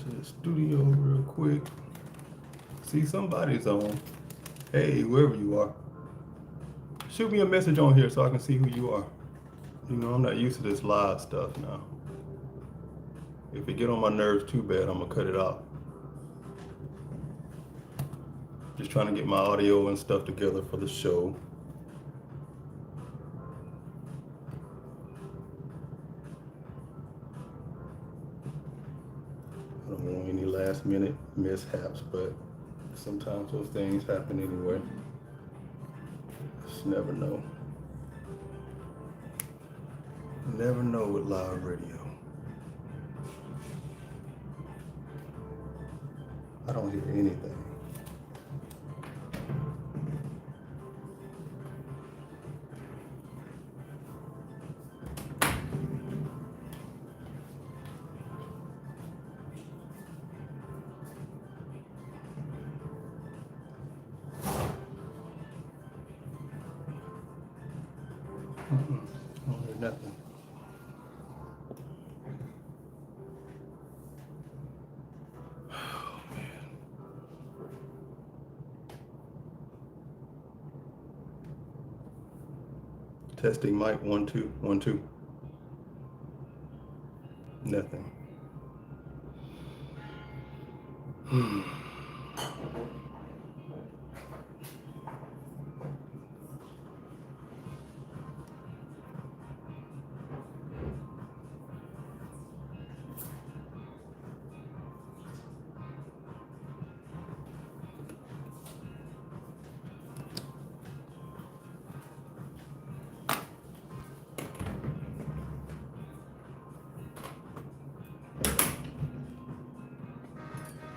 to the studio real quick. See, somebody's on. Hey, whoever you are, shoot me a message on here so I can see who you are. You know, I'm not used to this live stuff now. If it get on my nerves too bad, I'm gonna cut it off. Just trying to get my audio and stuff together for the show. I don't want any last minute mishaps, but sometimes those things happen anyway. Just never know. Never know with live radio. I don't hear anything. I don't hear nothing. Oh man. Testing mic 1 2 1 2. Nothing.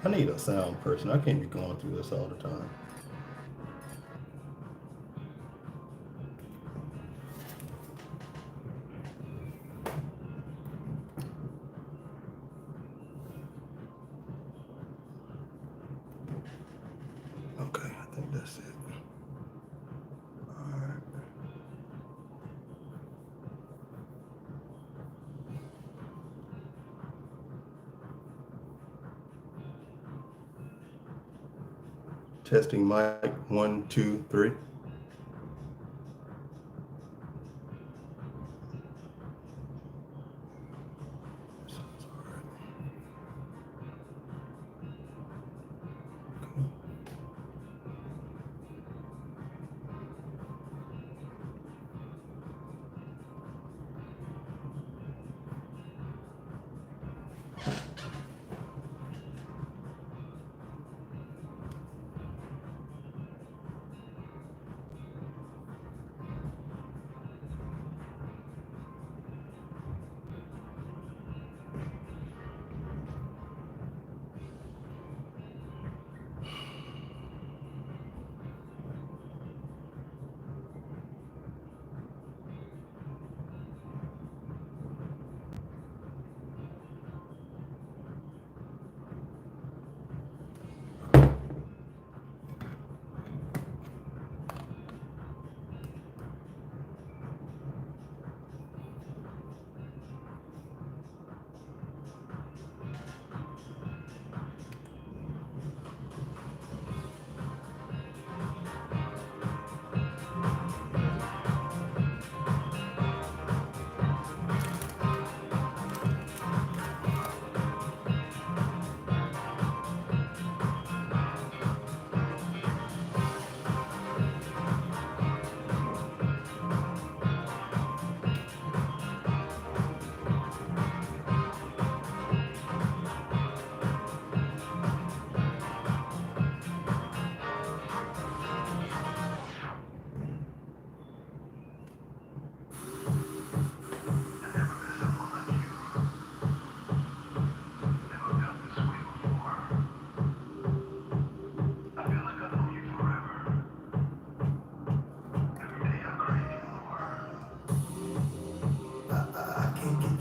I need a sound person. I can't be going through this all the time. Okay, I think that's it. All right. Testing mic 1 2 3. Sounds all right. Cool.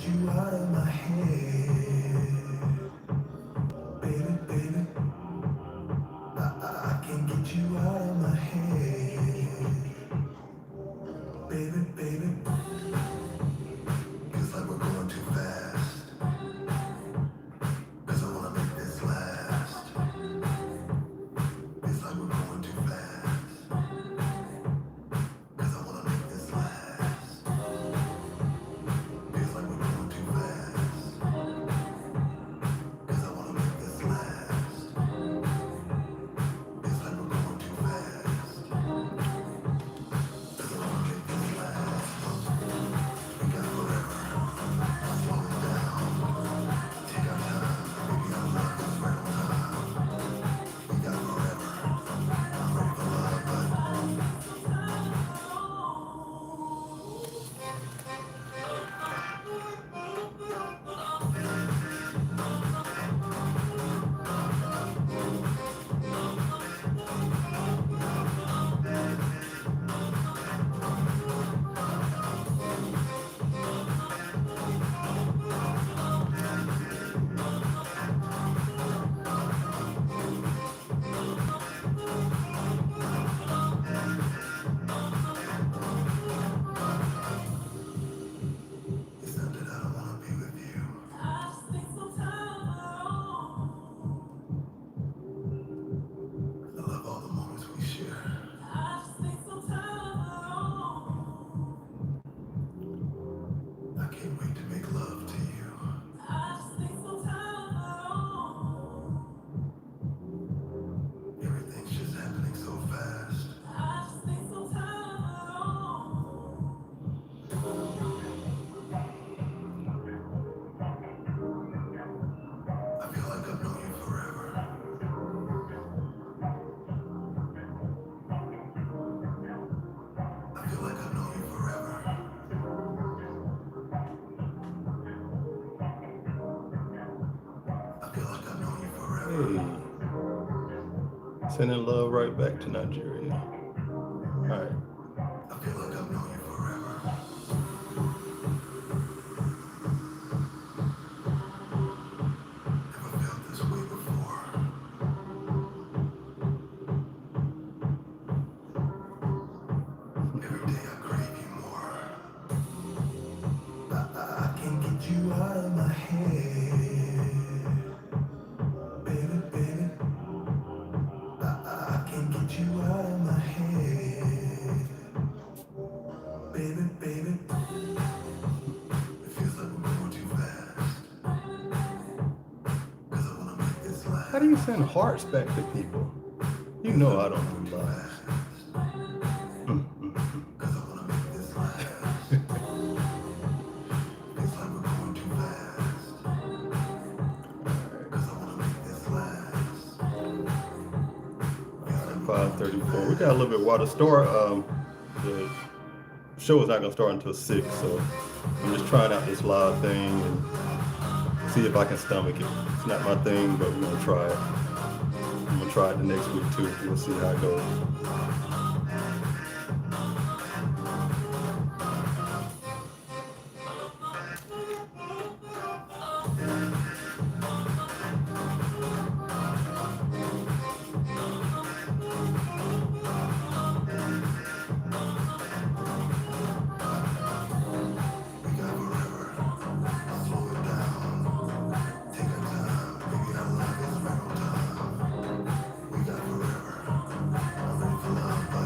You out of my head, baby, baby. I can't get you out of my head, baby, baby. Feels like we're going too fast, 'cause I wanna make this Hey, sending love right back to Nigeria. All right. I feel like I've known you forever. Never felt this way before. Every day I crave you more. I can't get you out of my head. Baby, baby. I can't get you out of my head. Baby, baby. It feels like we're going too fast. Cause I wanna make this How do you last. send hearts back to people? You Feels know like I we're don't going do too lives. fast. Mm, mm, Cause I wanna make this last. mm. Feels like we're going too fast. Cause I wanna make this last. Feels like we're going too 5:34. We got a little bit of fast. water. The show is not gonna start until 6, so I'm just trying out this live thing and see if I can stomach it. It's not my thing, but we're gonna try it. I'm gonna try it the next week too. We'll see how it goes. We got forever. Slow it down. Take our time. Baby, our love is right on time. We got forever. I'm ready for love.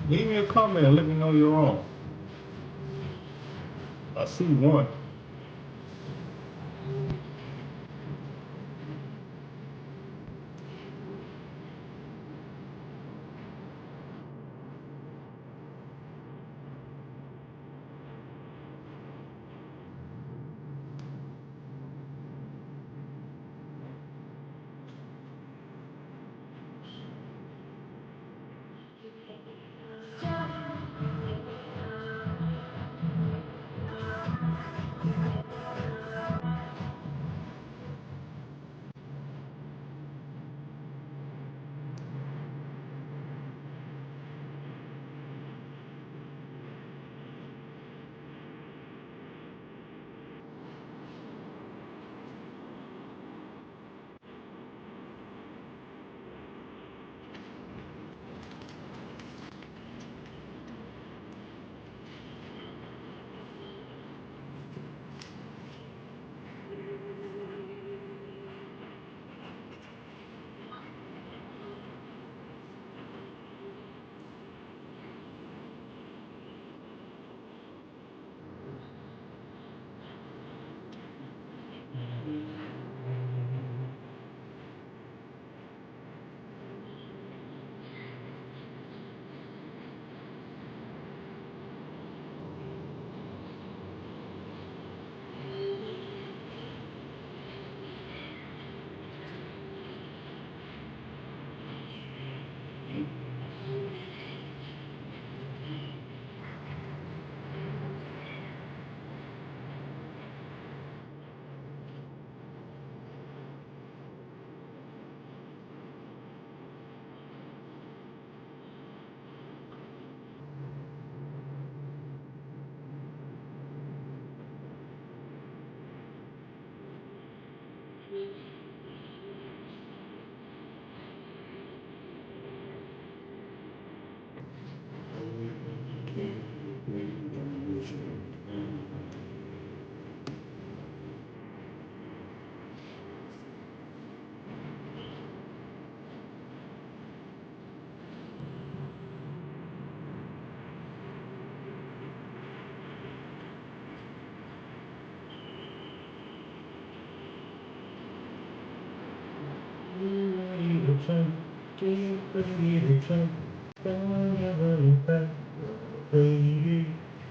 Leave me a comment and let me know you're wrong. I see one.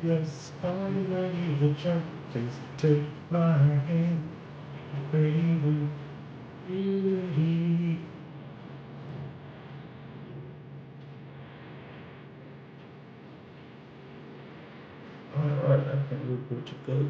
Yes, I'm ready to jump. Please take my hand, baby. Beauty. Alright, I think we're good to go.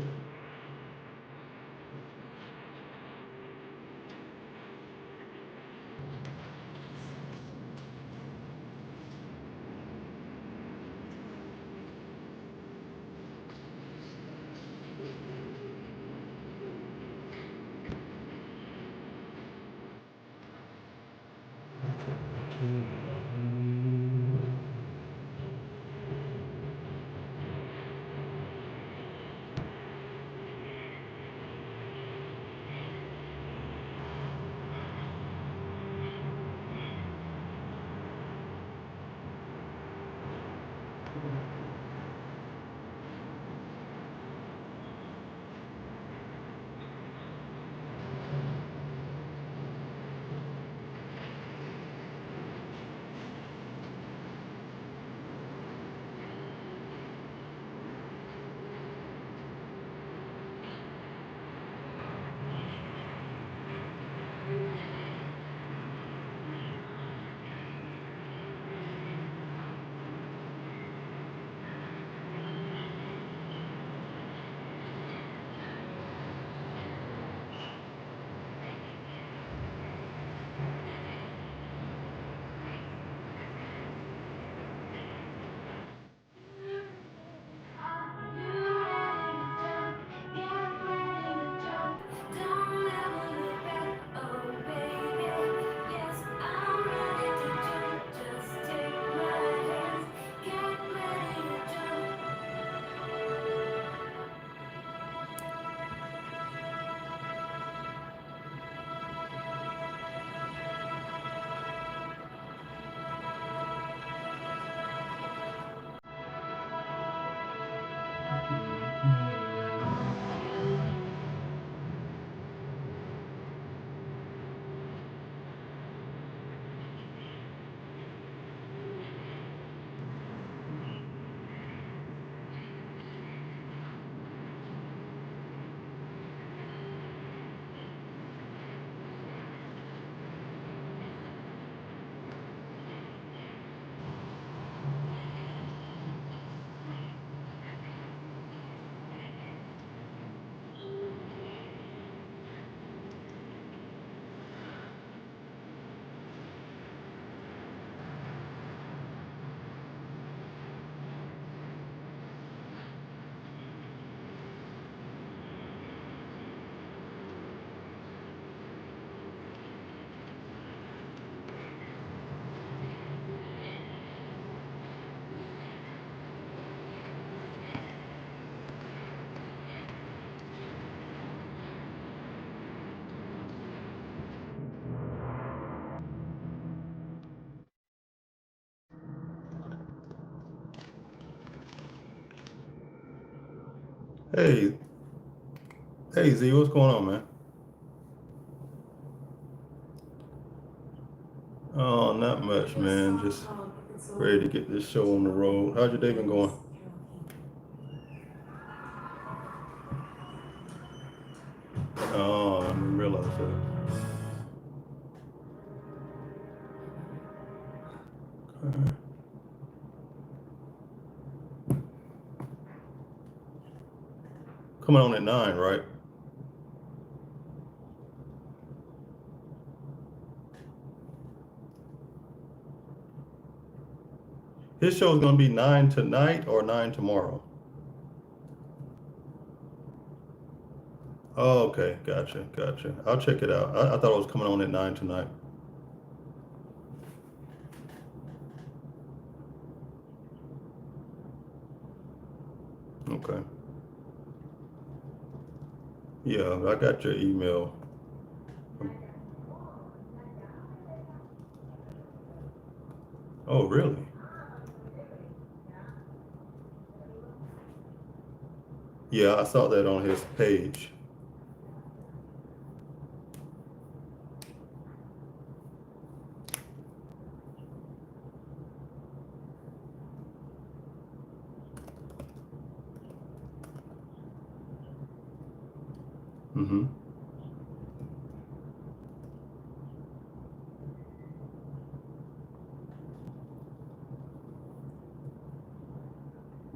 Hey, hey Z, what's going on, man? Oh, not much, man. Just ready to get this show on the road. How's your day been going? Oh, I didn't realize that. Okay. Coming on at 9, right? His show is gonna be 9 tonight or 9 tomorrow. Oh, okay, gotcha, gotcha. I'll check it out. I thought it was coming on at 9 tonight. Okay. Yeah, I got your email. Oh, really? Yeah, I saw that on his page. Mm-hmm.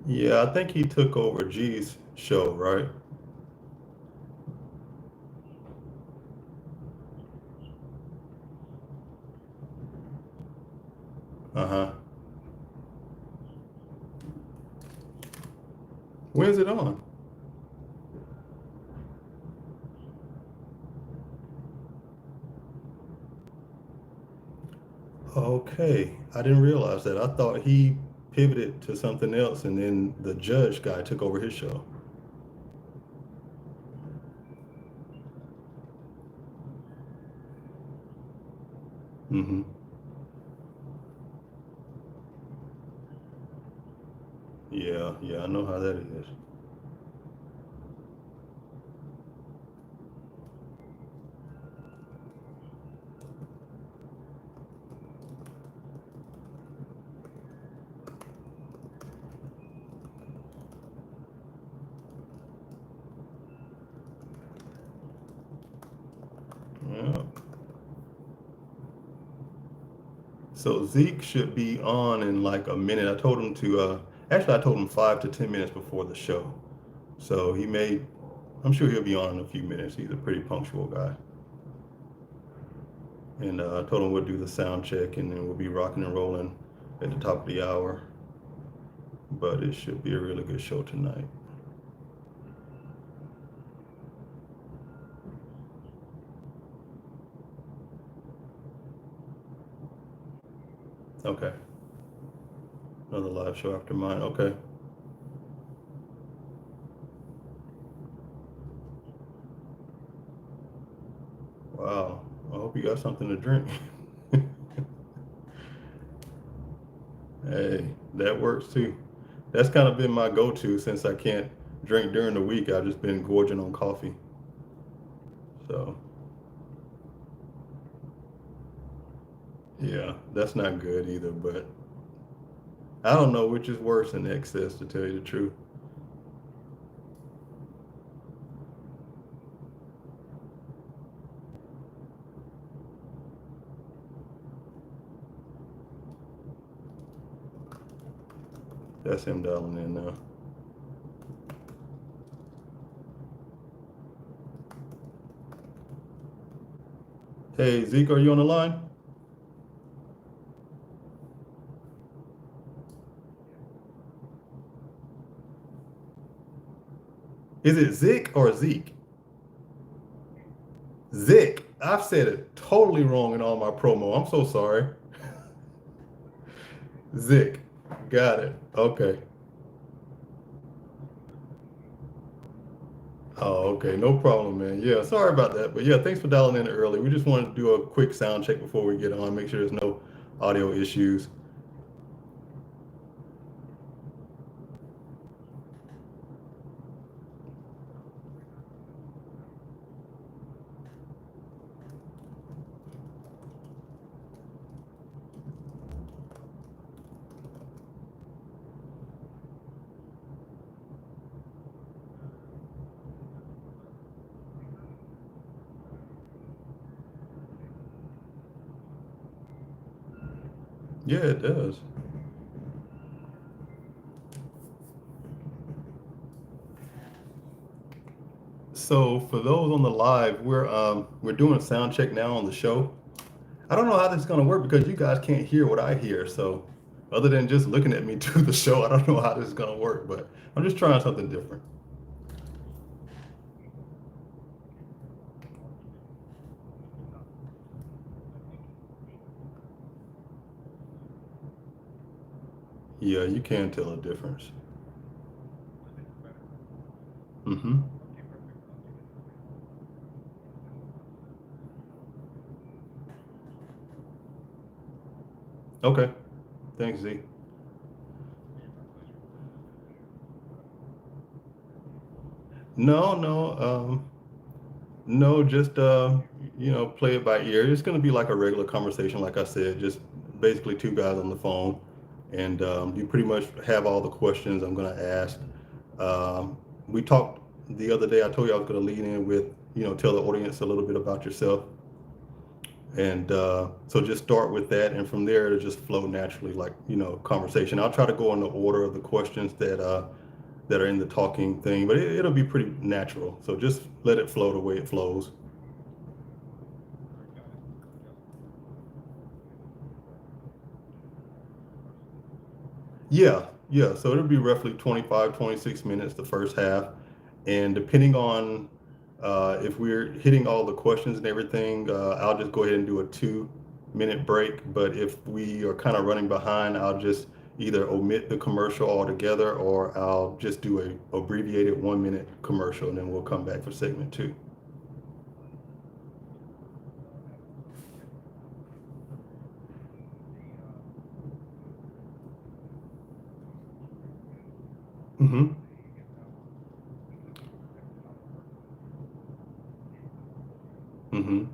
Yeah, I think he took over G's show, right? Uh-huh. When's it on? Okay, I didn't realize that. I thought he pivoted to something else and then the judge guy took over his show. Mm-hmm. Yeah, yeah, I know how that is. Yeah. So Zeke should be on in like a minute. I told him to actually I told him 5 to 10 minutes before the show. So he may I'm sure he'll be on in a few minutes. He's a pretty punctual guy. And I told him we'll do the sound check and then we'll be rocking and rolling at the top of the hour. But it should be a really good show tonight. Okay. Another live show after mine. Okay. Wow. I hope you got something to drink. Hey, that works too. That's kind of been my go-to since I can't drink during the week. I've just been gorging on coffee. So, yeah, that's not good either, but I don't know which is worse in excess to tell you the truth. That's him dialing in now. Hey, Zeke, are you on the line? Is it Zik or Zeke? Zik. I've said it totally wrong in all my promo. I'm so sorry. Zik. Got it. Okay. Oh, okay. No problem, man. Yeah, sorry about that. But yeah, thanks for dialing in early. We just wanted to do a quick sound check before we get on, make sure there's no audio issues. Yeah, it does. So for those on the live, we're doing a sound check now on the show. I don't know how this is gonna work because you guys can't hear what I hear. So other than just looking at me do the show, I don't know how this is gonna work. But I'm just trying something different. Yeah, you can tell a difference. Mm-hmm. Okay. Thanks, Z. No, no, no. Just play it by ear. It's gonna be like a regular conversation, like I said. Just basically two guys on the phone, and you pretty much have all the questions I'm gonna ask. We talked the other day. I told you I was gonna lead in with tell the audience a little bit about yourself, and so just start with that, and from there it'll just flow naturally, like conversation. I'll try to go in the order of the questions that are in the talking thing, but it'll be pretty natural. So just let it flow the way it flows. Yeah, yeah. So it'll be roughly 25, 26 minutes the first half, and depending on if we're hitting all the questions and everything, I'll just go ahead and do a 2 minute break. But if we are kind of running behind, I'll just either omit the commercial altogether, or I'll just do a abbreviated 1 minute commercial, and then we'll come back for segment two. Mm-hmm. Mm-hmm.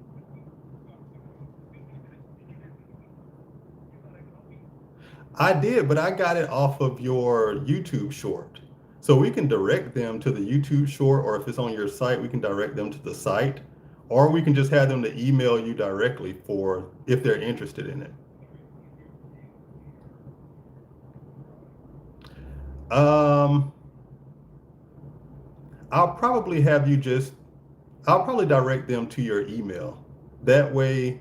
I did, but I got it off of your YouTube short. So we can direct them to the YouTube short, or if it's on your site, we can direct them to the site, or we can just have them to email you directly for if they're interested in it. Um, I'll probably have you just, I'll probably direct them to your email. That way,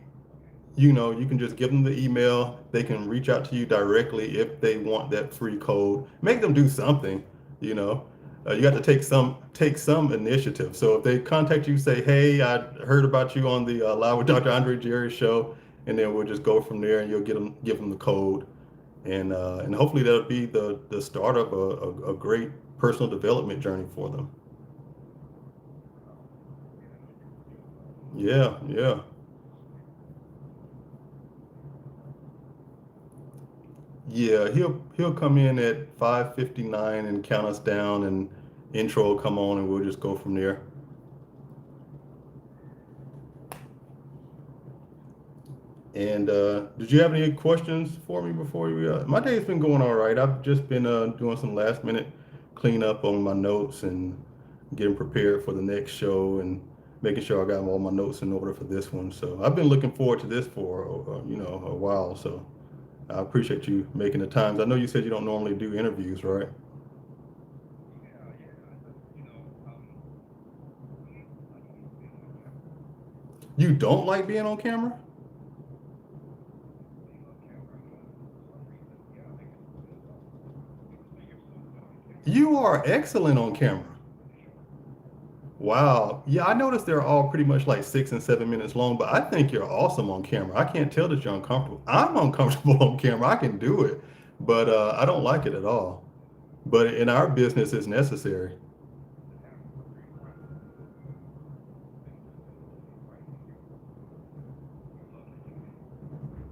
you can just give them the email. They can reach out to you directly if they want that free code. Make them do something. You know, you got to take some initiative. So if they contact you, say, "Hey, I heard about you on the Live with Dr. Andre Jerry show," and then we'll just go from there, and you'll give them the code, and hopefully that'll be the start of a great personal development journey for them. Yeah, yeah. Yeah, he'll come in at 5:59 and count us down, and intro will come on, and we'll just go from there. And did you have any questions for me before we? My day's been going all right. I've just been doing some last minute cleanup on my notes and getting prepared for the next show, and making sure I got all my notes in order for this one. So I've been looking forward to this for a while. So I appreciate you making the times. I know you said you don't normally do interviews, right? You don't like being on camera? You are excellent on camera. Wow. Yeah, I noticed they're all pretty much like 6 and 7 minutes long, but I think you're awesome on camera. I can't tell that you're uncomfortable. I'm uncomfortable on camera. I can do it, but I don't like it at all. But in our business, it's necessary.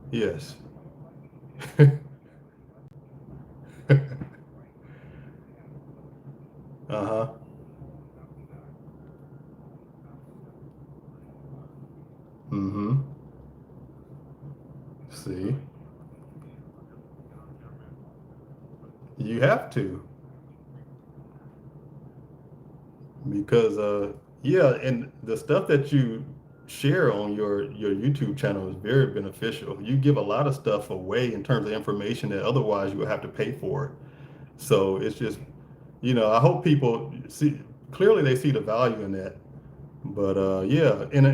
Yes. Uh-huh. Mm-hmm. See, you have to, because yeah, and the stuff that you share on your YouTube channel is very beneficial. You give a lot of stuff away in terms of information that otherwise you would have to pay for it. So it's just, I hope people see clearly they see the value in that. But yeah, and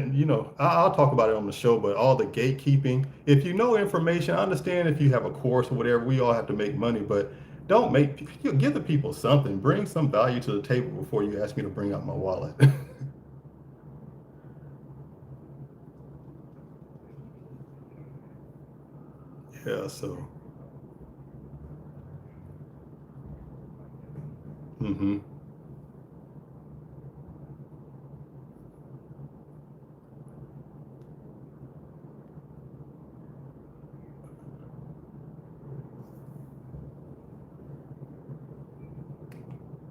I'll talk about it on the show. But all the gatekeeping, if you know information, I understand if you have a course or whatever, we all have to make money, but don't make give the people something. Bring some value to the table before you ask me to bring out my wallet. Yeah. So. Hmm.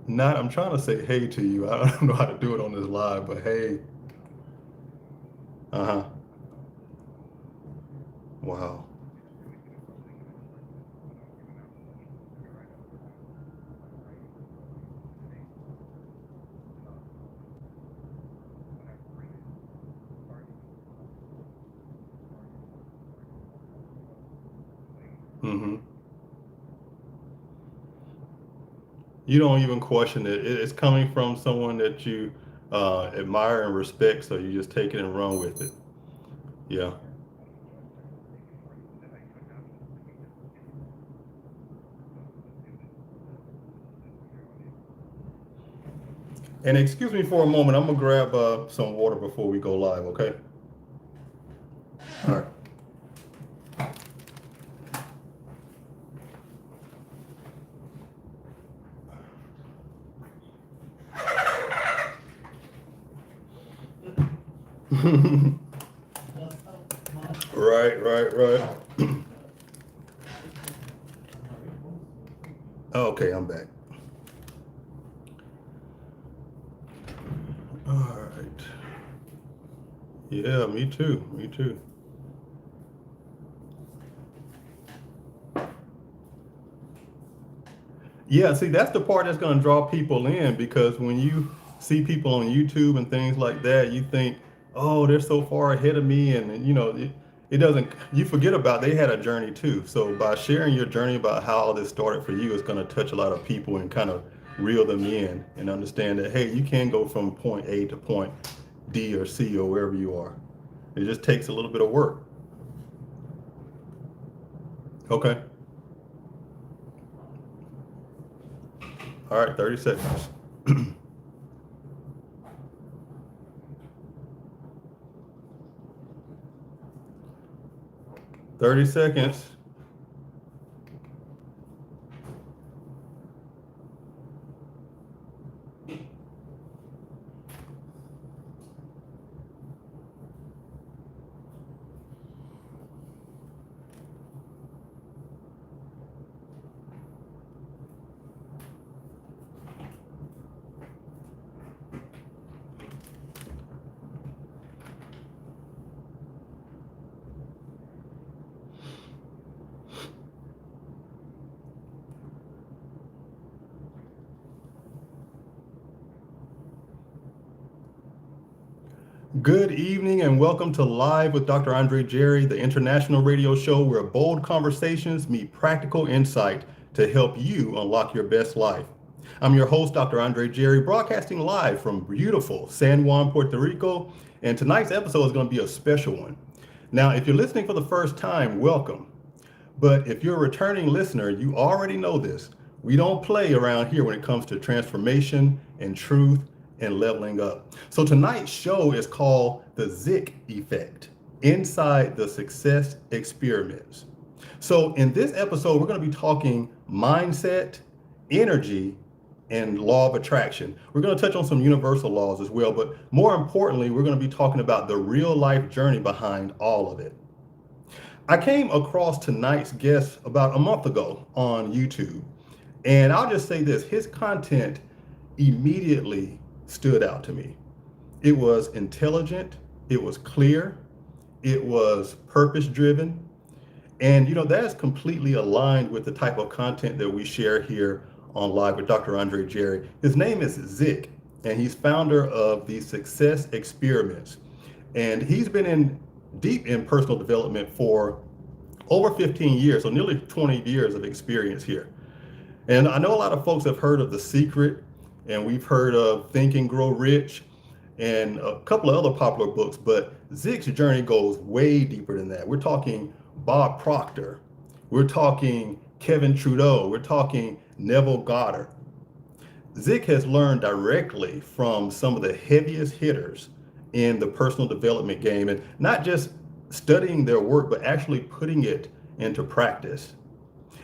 Not. I'm trying to say hey to you. I don't know how to do it on this live, but hey. Uh huh. Wow. Hmm. You don't even question it. It's coming from someone that you admire and respect, so you just take it and run with it. Yeah. And excuse me for a moment. I'm gonna grab some water before we go live. Okay. All right. Right. Right. Right. Okay, I'm back. All right. Yeah, me too. Me too. Yeah, see, that's the part that's going to draw people in because when you see people on YouTube and things like that, you think, oh, they're so far ahead of me. And it doesn't, you forget about they had a journey too. So by sharing your journey about how all this started for you, it's going to touch a lot of people and kind of reel them in and understand that, hey, you can go from point A to point D or C or wherever you are. It just takes a little bit of work. Okay. All right, 30 seconds. 30 seconds. Good evening and welcome to Live with Dr. Andre Jerry, the international radio show where bold conversations meet practical insight to help you unlock your best life. I'm your host, Dr. Andre Jerry, broadcasting live from beautiful San Juan, Puerto Rico, and tonight's episode is going to be a special one. Now, if you're listening for the first time, welcome. But if you're a returning listener, you already know this. We don't play around here when it comes to transformation and truth and leveling up. So tonight's show is called the Zik Effect, Inside the Success Experiments. So in this episode, we're going to be talking mindset, energy, and law of attraction. We're going to touch on some universal laws as well, but more importantly, we're going to be talking about the real life journey behind all of it. I came across tonight's guest about a month ago on YouTube. And I'll just say this, his content immediately stood out to me. It was intelligent, it was clear, it was purpose driven. And that is completely aligned with the type of content that we share here on Live with Dr. Andre Jerry. His name is Zik, and he's founder of the Success Experiments. And he's been in deep in personal development for over 15 years, so nearly 20 years of experience here. And I know a lot of folks have heard of The Secret, and we've heard of Think and Grow Rich, and a couple of other popular books, but Zig's journey goes way deeper than that. We're talking Bob Proctor, we're talking Kevin Trudeau, we're talking Neville Goddard. Zik has learned directly from some of the heaviest hitters in the personal development game, and not just studying their work, but actually putting it into practice.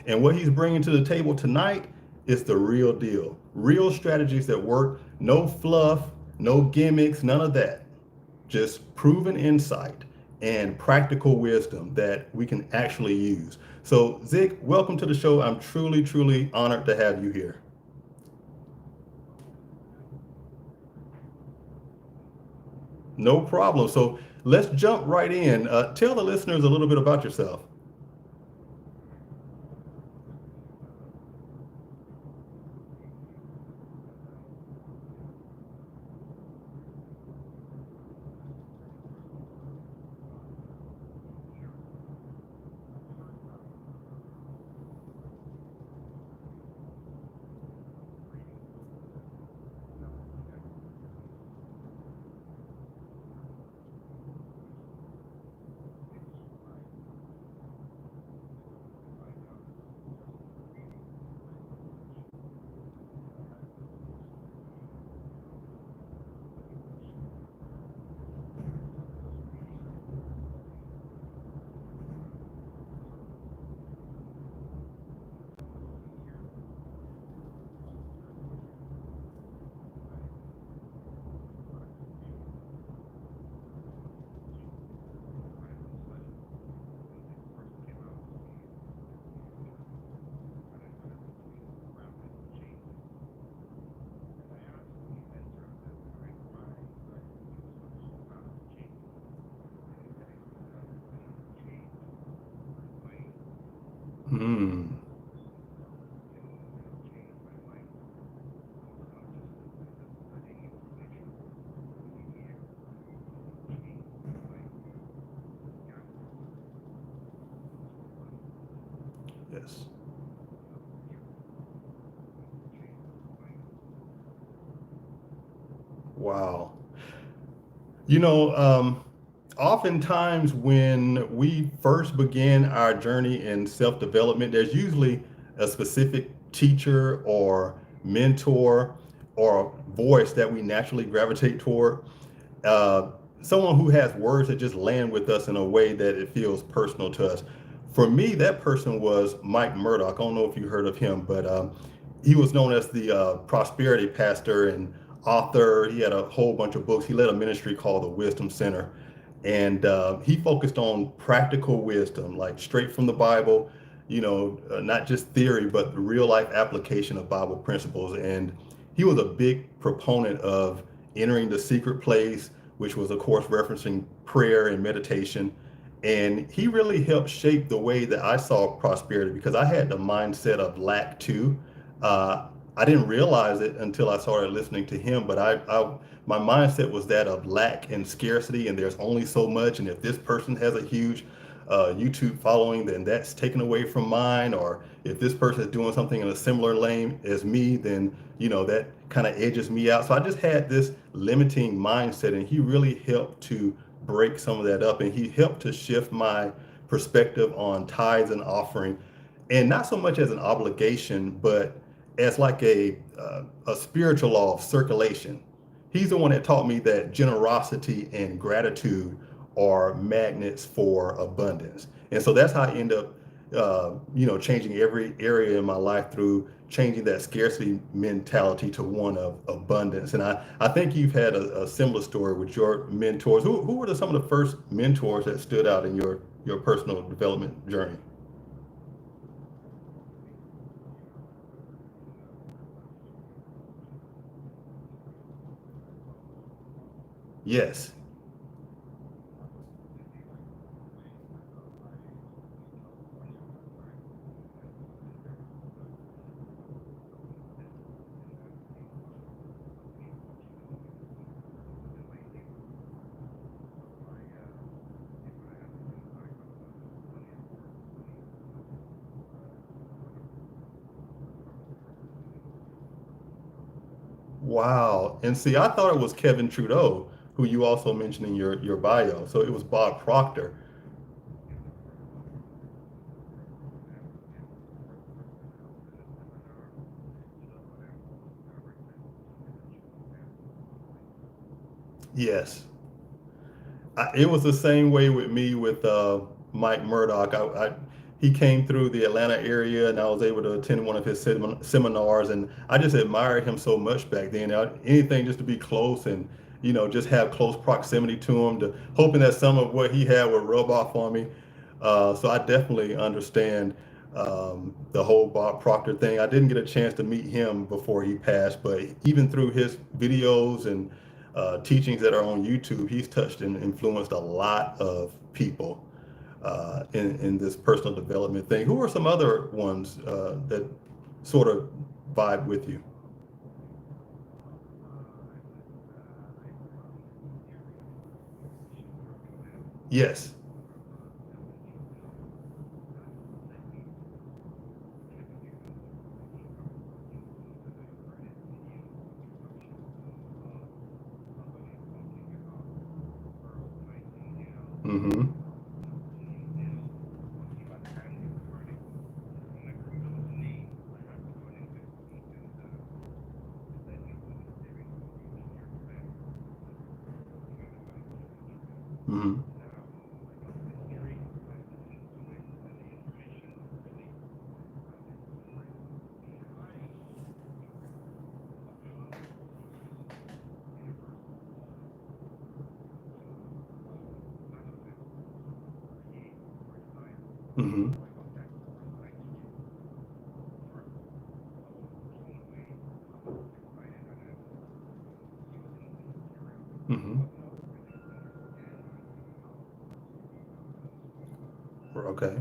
And what he's bringing to the table tonight is the real deal. Real strategies that work, no fluff, no gimmicks, none of that. Just proven insight and practical wisdom that we can actually use. So, Zik, welcome to the show. I'm truly, truly honored to have you here. No problem. So, let's jump right in. Tell the listeners a little bit about yourself. Hmm. Yes. Wow. You know, oftentimes when we first begin our journey in self development, there's usually a specific teacher or mentor or voice that we naturally gravitate toward. uh, Someone who has words that just land with us in a way that it feels personal to us. For me, that person was Mike Murdoch. I don't know if you heard of him, but he was known as the prosperity pastor and author. He had a whole bunch of books. He led a ministry called the Wisdom Center, and he focused on practical wisdom, like straight from the Bible. Not just theory, but the real life application of Bible principles. And he was a big proponent of entering the secret place, which was, of course, referencing prayer and meditation. And he really helped shape the way that I saw prosperity because I had the mindset of lack too. I didn't realize it until I started listening to him, but my mindset was that of lack and scarcity, and there's only so much. And if this person has a huge YouTube following, then that's taken away from mine. Or if this person is doing something in a similar lane as me, then that kind of edges me out. So I just had this limiting mindset, and he really helped to break some of that up, and he helped to shift my perspective on tithes and offering, and not so much as an obligation, but as like a spiritual law of circulation. He's the one that taught me that generosity and gratitude are magnets for abundance. And so that's how I end up, changing every area in my life through changing that scarcity mentality to one of abundance. And I think you've had a similar story with your mentors. Who were some of the first mentors that stood out in your personal development journey? Yes. Wow. And see, I thought it was Kevin Trudeau, who you also mentioned in your bio. So it was Bob Proctor. Yes. It was the same way with me with Mike Murdoch. He came through the Atlanta area, and I was able to attend one of his seminars, and I just admired him so much back then. Anything just to be close and just have close proximity to him, hoping that some of what he had would rub off on me. So I definitely understand the whole Bob Proctor thing. I didn't get a chance to meet him before he passed, but even through his videos and teachings that are on YouTube, he's touched and influenced a lot of people in this personal development thing. Who are some other ones that sort of vibe with you? Yes. Mm-hmm. Mm-hmm. Mm-hmm. Mm-hmm. Okay.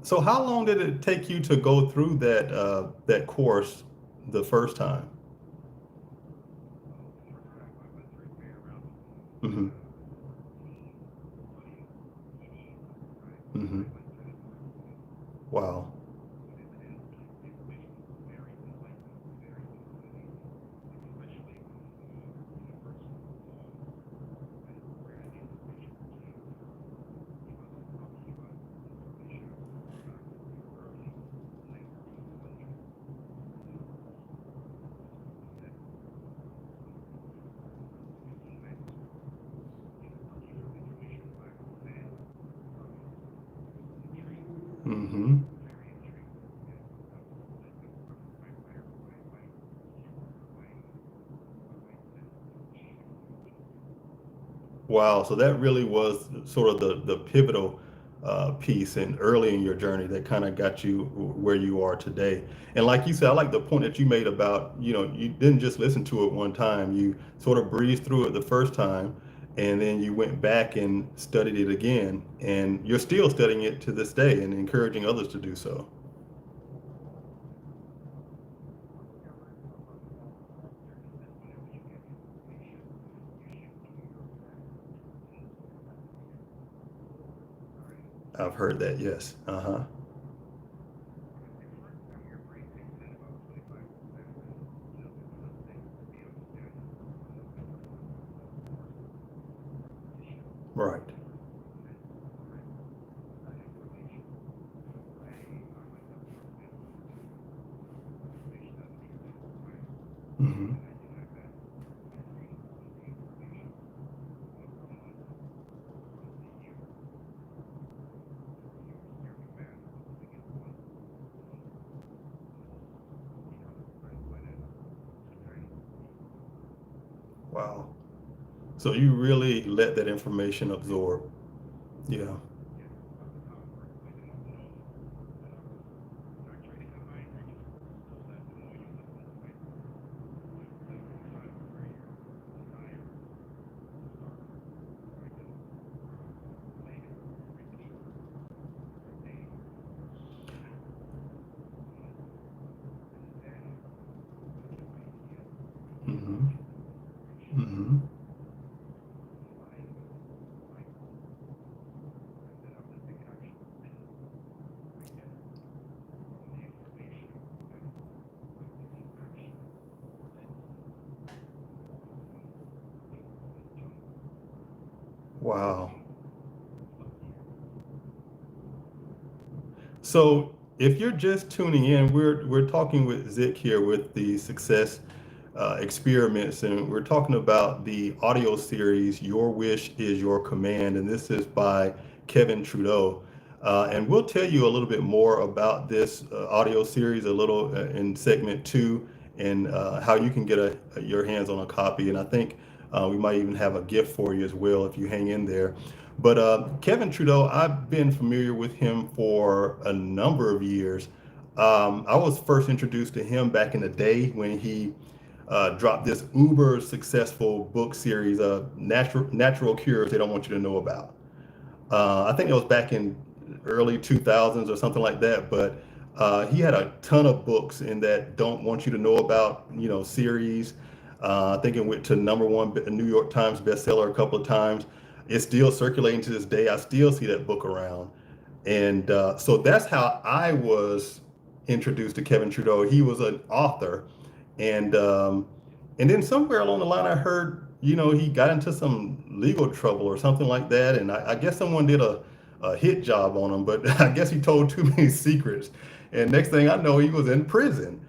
So how long did it take you to go through that course the first time? Mm-hmm. Mm-hmm. Wow. Mm-hmm. Wow. So that really was sort of the pivotal piece and early in your journey that kind of got you where you are today. And like you said, I like the point that you made about, you didn't just listen to it one time. You sort of breezed through it the first time, and then you went back and studied it again. And you're still studying it to this day and encouraging others to do so. I've heard that, yes. Uh-huh. Right. Mm-hmm. Wow. So you really let that information absorb. Yeah. Wow. So if you're just tuning in, we're talking with Zik here with the Success Experiments, and we're talking about the audio series "Your Wish Is Your Command," and this is by Kevin Trudeau. And we'll tell you a little bit more about this audio series a little in segment two, and how you can get your hands on a copy. And I think we might even have a gift for you as well if you hang in there. But Kevin Trudeau, I've been familiar with him for a number of years. I was first introduced to him back in the day when he dropped this uber successful book series of natural cures they don't want you to know about. I think it was back in early 2000s or something like that. But he had a ton of books in that "Don't Want You to Know About," series. I think it went to number one New York Times bestseller a couple of times. It's still circulating to this day. I still see that book around, and so that's how I was introduced to Kevin Trudeau. He was an author, and and then somewhere along the line, I heard, he got into some legal trouble or something like that, and I guess someone did a hit job on him, but I guess he told too many secrets, and next thing I know, he was in prison,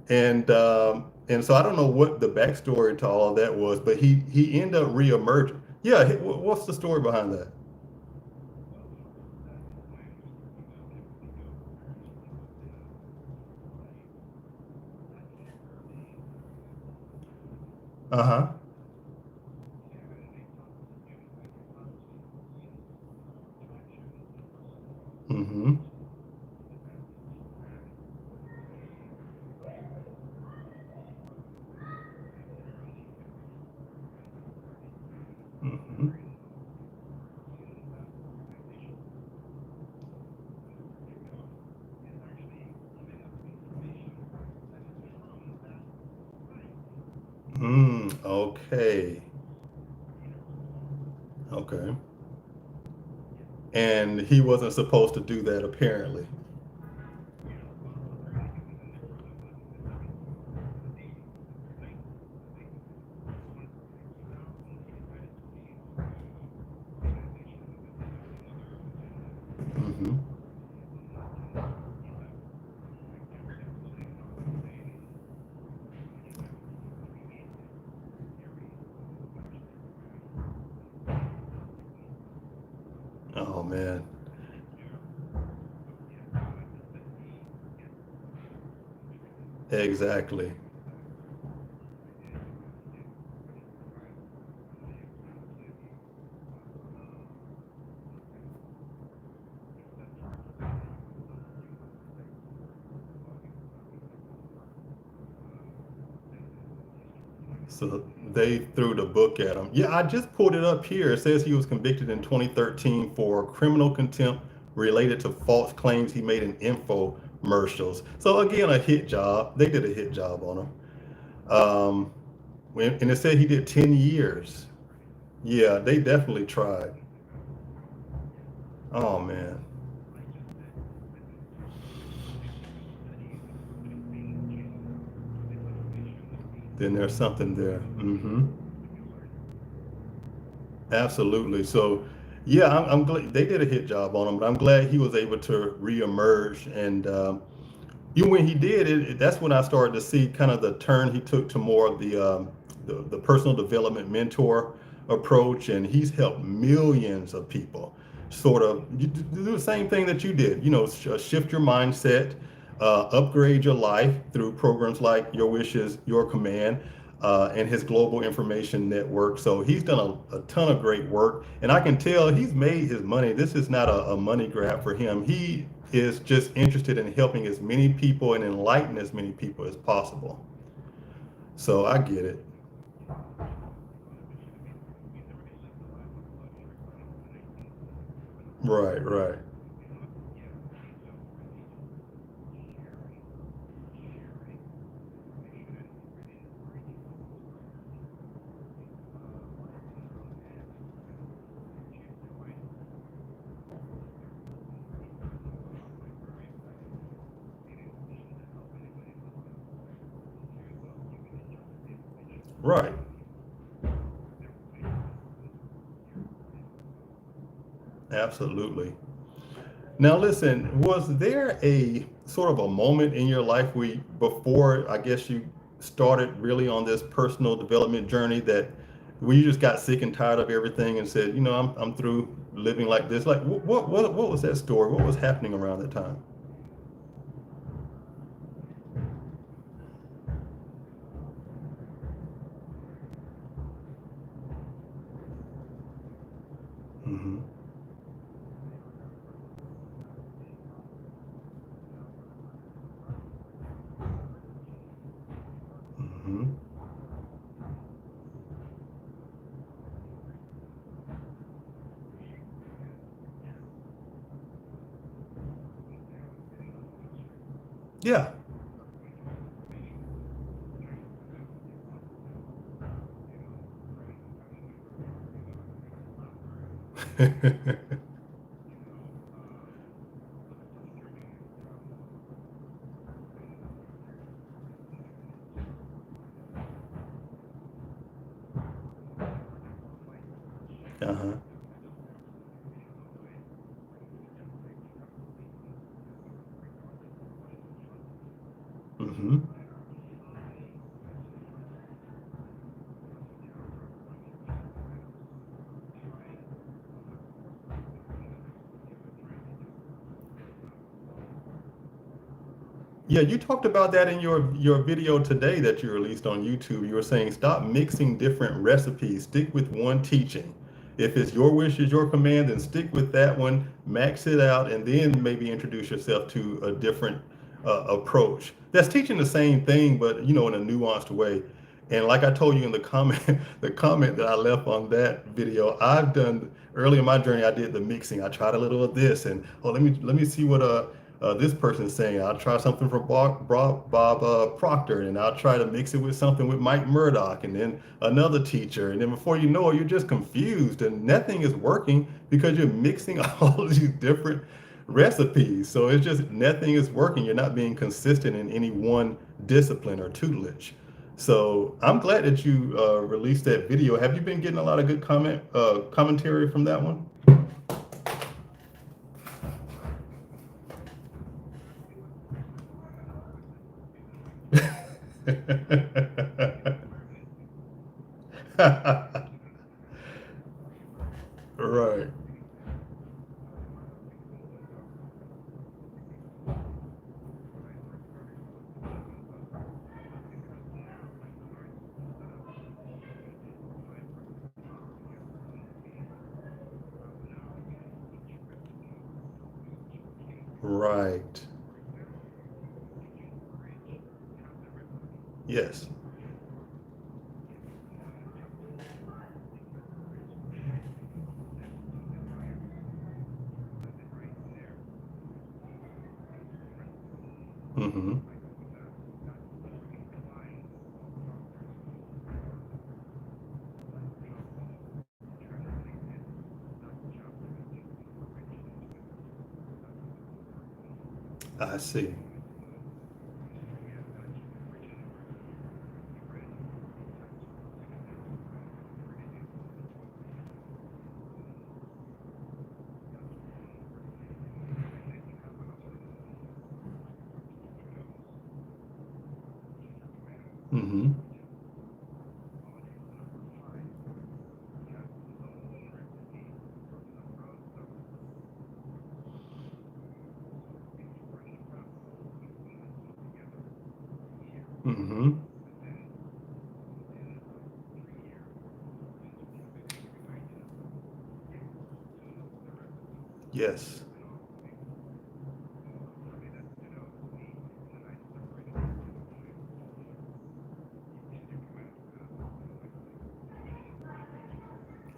and so I don't know what the backstory to all of that was, but he ended up reemerging. Yeah, what's the story behind that? Uh huh. Mm-hmm. Mm-hmm. Okay. Okay. And he wasn't supposed to do that apparently. Mm-hmm. Oh man. Exactly. So they threw the book at him. Yeah, I just pulled it up here. It says he was convicted in 2013 for criminal contempt related to false claims he made in infomercials. So again, a hit job. They did a hit job on him. And it said he did 10 years. Yeah, they definitely tried. Oh man. Then there's something there. Mm-hmm. Absolutely. So, yeah, I'm glad they did a hit job on him, but I'm glad he was able to reemerge. And even when he did it, that's when I started to see kind of the turn he took to more of the personal development mentor approach, and he's helped millions of people sort of do the same thing that you did. Shift your mindset, upgrade your life through programs like Your Wish Is Your Command. And his global information network. So he's done a ton of great work. And I can tell he's made his money. This is not a money grab for him. He is just interested in helping as many people and enlighten as many people as possible. So I get it. Right, right, right. Absolutely. Now, listen, was there a sort of a moment in your life before I guess you started really on this personal development journey that where you just got sick and tired of everything and said, I'm through living like this? Like, what was that story? What was happening around that time? Mm-hmm. Mm-hmm. Yeah. Uh-huh. Mm-hmm. Yeah, you talked about that in your video today that you released on YouTube. You were saying stop mixing different recipes, stick with one teaching. If it's your wish is your command, then stick with that one, max it out, and then maybe introduce yourself to a different approach. That's teaching the same thing, but in a nuanced way. And like I told you in the comment, the comment that I left on that video, I've done early in my journey. I did the mixing. I tried a little of this, and let me see what this person is saying. I'll try something from Bob Proctor, and I'll try to mix it with something with Mike Murdoch, and then another teacher, and then before you know it, you're just confused, and nothing is working because you're mixing all of these different recipes. So it's just nothing is working. You're not being consistent in any one discipline or tutelage. So I'm glad that you released that video. Have you been getting a lot of good commentary from that one? Right. Right. Yes. Mm-hmm. I see. Mm-hmm. Mm-hmm. Yes.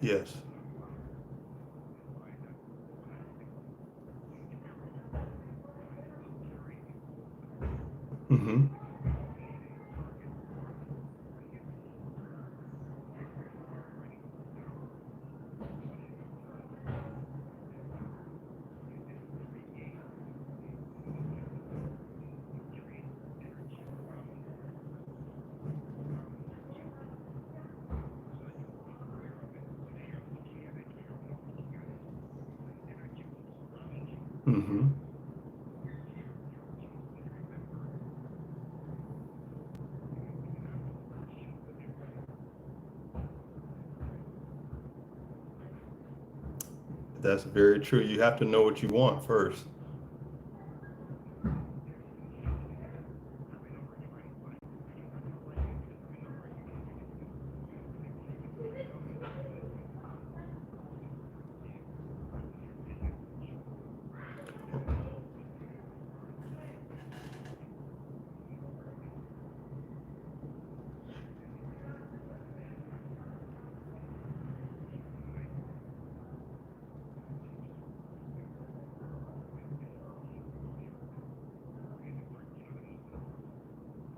Yes. Mm-hmm. Mm-hmm. That's very true. You have to know what you want first.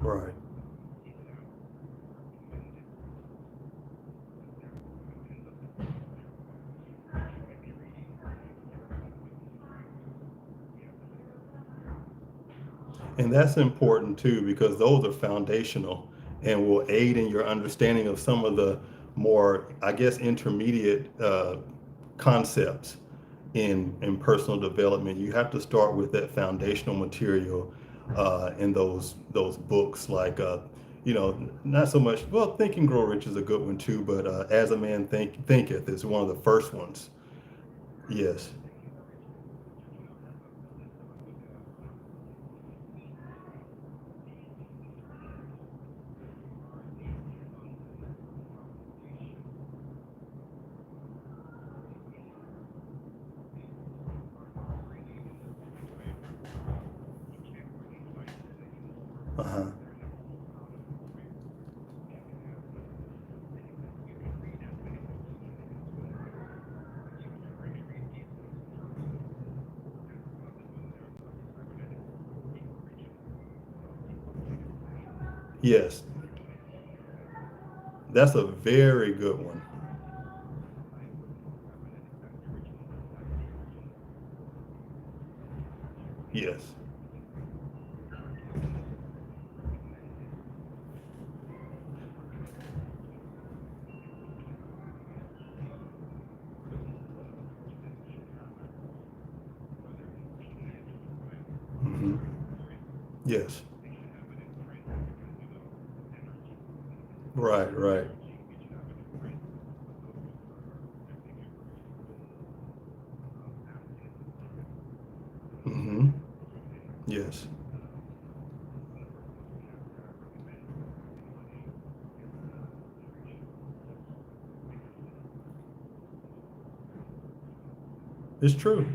Right. And that's important too, because those are foundational and will aid in your understanding of some of the more, I guess, intermediate concepts in personal development. You have to start with that foundational material in those books, like not so much. Well, Think and Grow Rich is a good one too, but As a Man Thinketh is one of the first ones. Yes. Uh-huh. Yes, that's a very good one. Yes. Hmm. Yes. Right, right. Hmm. Yes. It's true.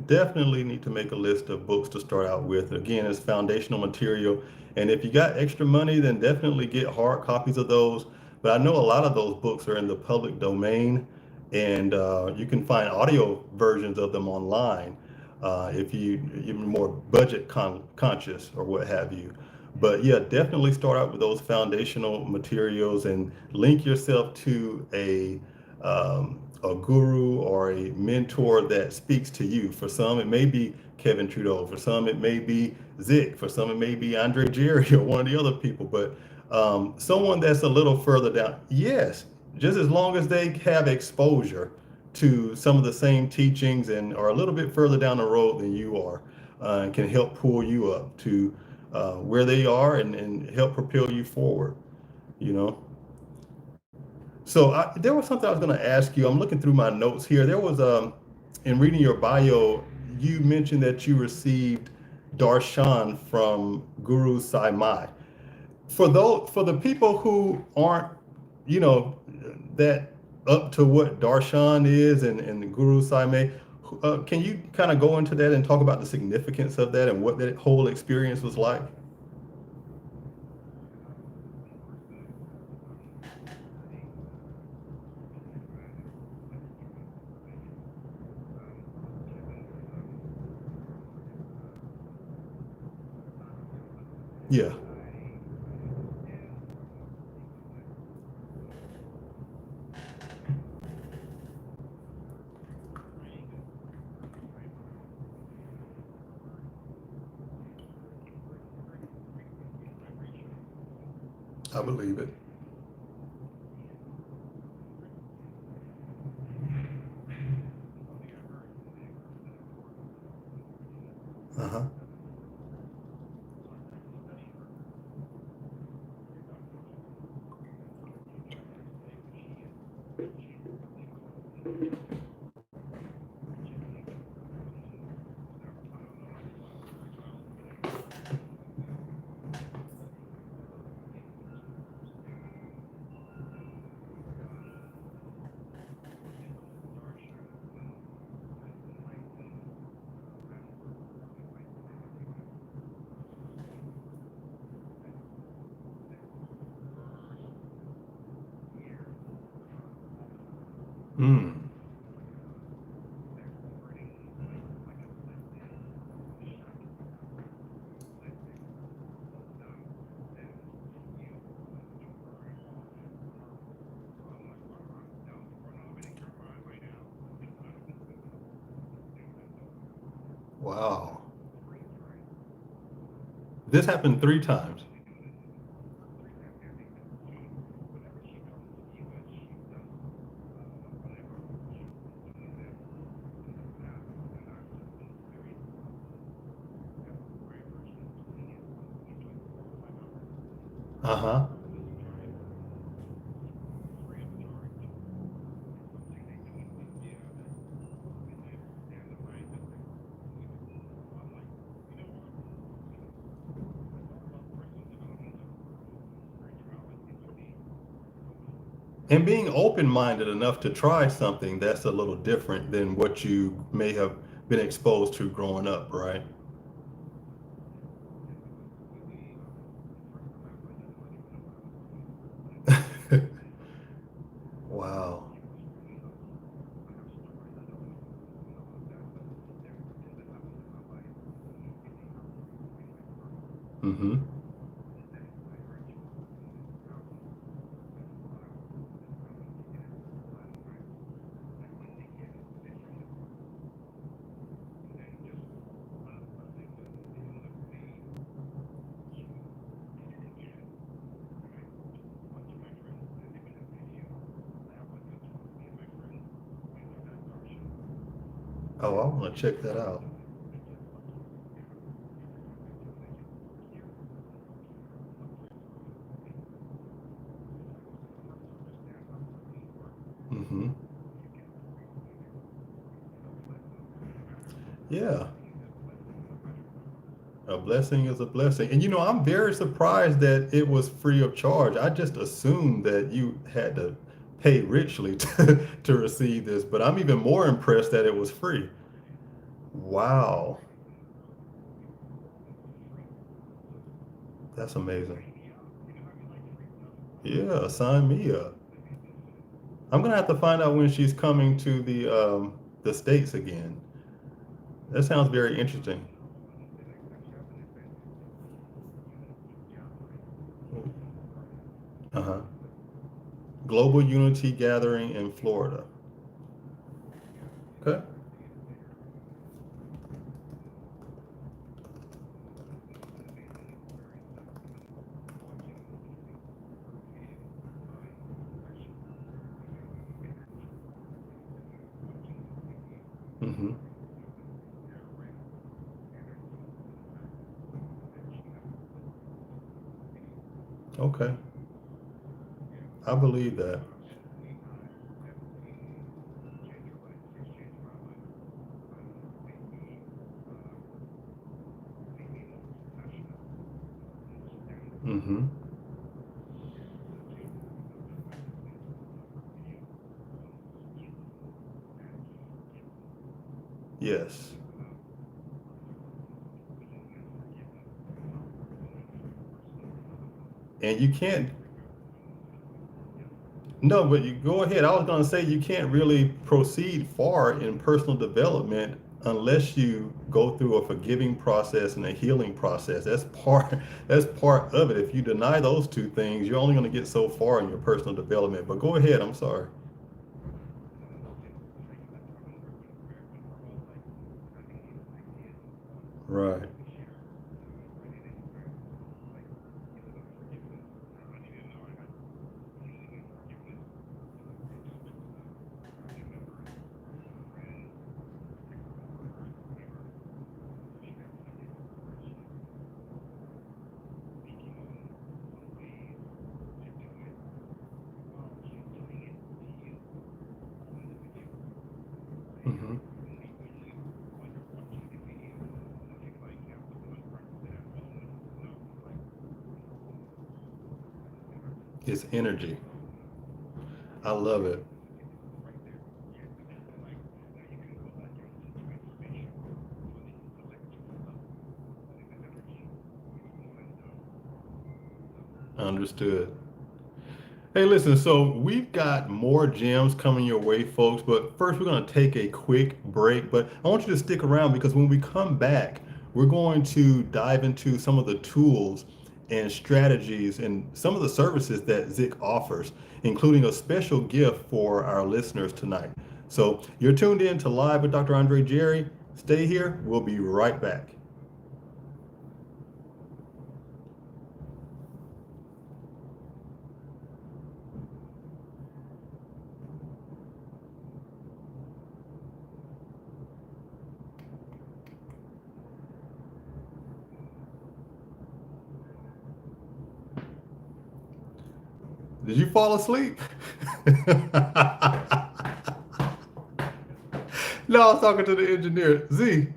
Definitely need to make a list of books to start out with. Again, it's foundational material. And if you got extra money, then definitely get hard copies of those. But I know a lot of those books are in the public domain, and you can find audio versions of them online if you're more conscious or what have you. But yeah, definitely start out with those foundational materials and link yourself to a guru or a mentor that speaks to you. For some, it may be Kevin Trudeau. For some, it may be Zik. For some, it may be Andre Jerry or one of the other people. But someone that's a little further down, yes, just as long as they have exposure to some of the same teachings and are a little bit further down the road than you are, and can help pull you up to where they are and help propel you forward, you know. So there was something I was going to ask you. I'm looking through my notes here. There was in reading your bio, you mentioned that you received darshan from Guru Sai Mai. For the people who aren't, you know, that up to what darshan is and the Guru Sai Mai, can you kind of go into that and talk about the significance of that and what that whole experience was like? Yeah, I believe it. Mm. Wow. This happened 3 times. Uh huh. And being open minded enough to try something that's a little different than what you may have been exposed to growing up, right? Wow. Mm-hmm. Oh, I want to check that out. Mm-hmm. Yeah. A blessing is a blessing. And I'm very surprised that it was free of charge. I just assumed that you had to pay richly to receive this, but I'm even more impressed that it was free. Wow. That's amazing. Yeah, sign me up. I'm gonna have to find out when she's coming to the States again. That sounds very interesting. Uh-huh. Global Unity Gathering in Florida. Okay. Mm-hmm. Okay. I believe that. Mm-hmm. Yes. And you can't. No, but you go ahead. I was going to say you can't really proceed far in personal development unless you go through a forgiving process and a healing process. That's part of it. If you deny those two things, you're only going to get so far in your personal development. But go ahead. I'm sorry. Right. Mm-hmm. It's energy. I love it. Understood. Hey, listen, so we've got more gems coming your way, folks, but first we're going to take a quick break. But I want you to stick around because when we come back, we're going to dive into some of the tools and strategies and some of the services that Zik offers, including a special gift for our listeners tonight. So you're tuned in to Live with Dr. Andre Jerry. Stay here. We'll be right back. Did you fall asleep? No, I was talking to the engineer. Z,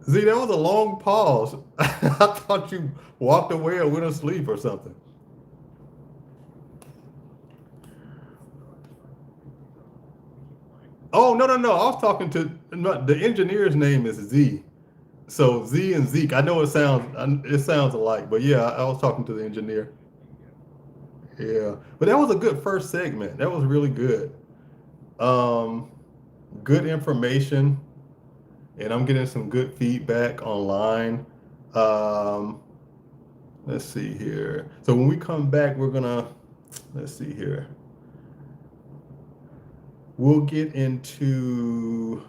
that was a long pause. I thought you walked away or went to sleep or something. Oh, no, no, no. I was talking to no, the engineer's name is Z. So Z and Zeke. I know it sounds alike, but yeah, I was talking to the engineer. Yeah, but that was a good first segment. That was really good. Um, Good information, and I'm getting some good feedback online. Um, let's see here. So when we come back, let's see here. We'll get into.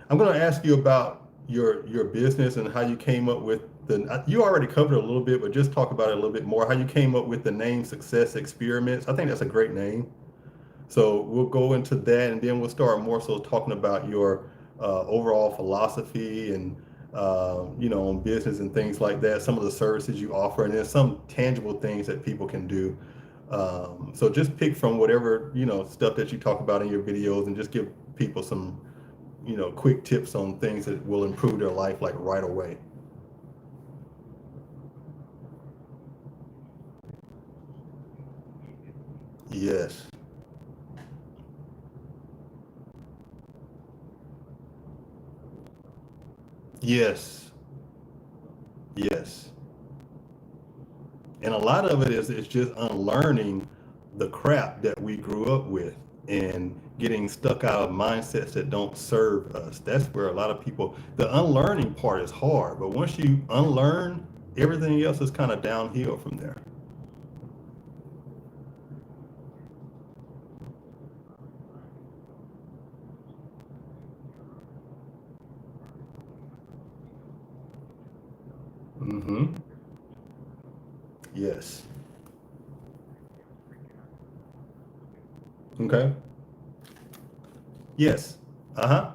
I'm going to ask you about your business and how you came up with the. You already covered it a little bit, but just talk about it a little bit more. How you came up with the name Success Experiments. I think that's a great name. So we'll go into that, and then we'll start more so talking about your overall philosophy and on business and things like that. Some of the services you offer, and then some tangible things that people can do. So just pick from whatever stuff that you talk about in your videos, and just give people some quick tips on things that will improve their life like right away. Yes. Yes. Yes. And a lot of it is just unlearning the crap that we grew up with and getting stuck out of mindsets that don't serve us. That's where a lot of people, the unlearning part is hard, but once you unlearn, everything else is kind of downhill from there. Mm-hmm. Yes. Okay. Yes. Uh-huh.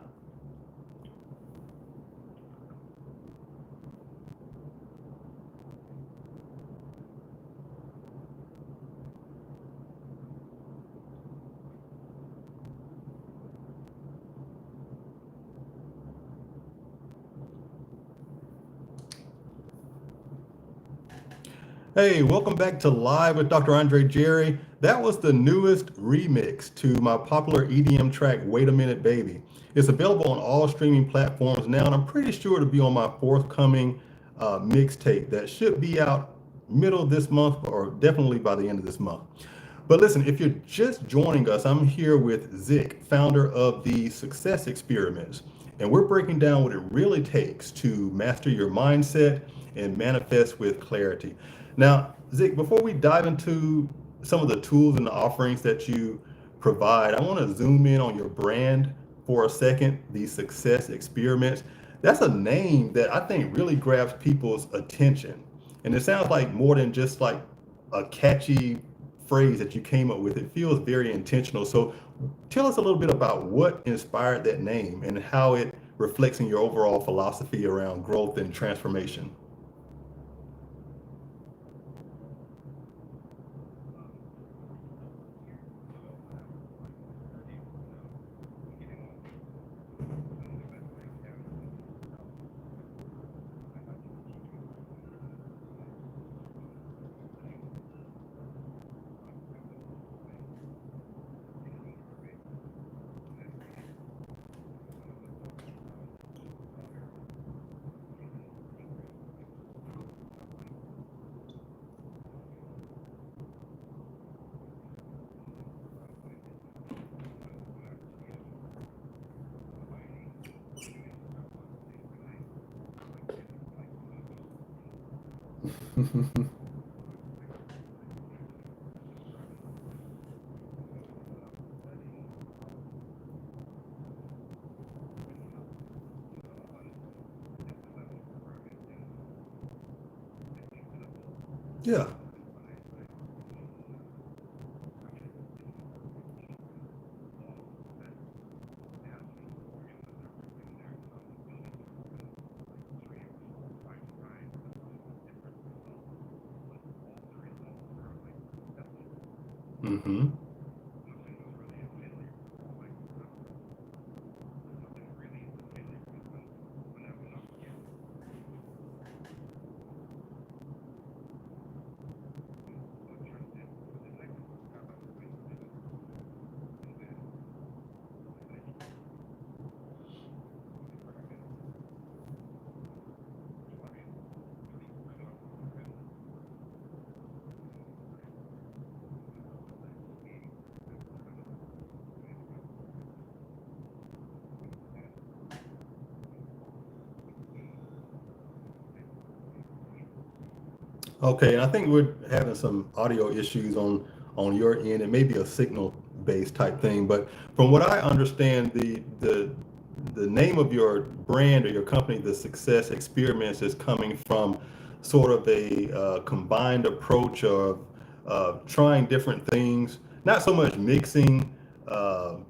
Hey, welcome back to Live with Dr. Andre Jerry. That was the newest remix to my popular EDM track, Wait a Minute Baby. It's available on all streaming platforms now, and I'm pretty sure to be on my forthcoming mixtape that should be out middle of this month or definitely by the end of this month. But listen, if you're just joining us, I'm here with Zik, founder of the Success Experiments, and we're breaking down what it really takes to master your mindset and manifest with clarity. Now, Zik, before we dive into some of the tools and the offerings that you provide, I want to zoom in on your brand for a second, the Success Experiments. That's a name that I think really grabs people's attention. And it sounds like more than just like a catchy phrase that you came up with. It feels very intentional. So tell us a little bit about what inspired that name and how it reflects in your overall philosophy around growth and transformation. Yeah. Mm-hmm. Okay, and I think we're having some audio issues on your end. It may be a signal based type thing, but from what I understand, the name of your brand or your company, the Success Experiments, is coming from sort of a combined approach of trying different things, not so much mixing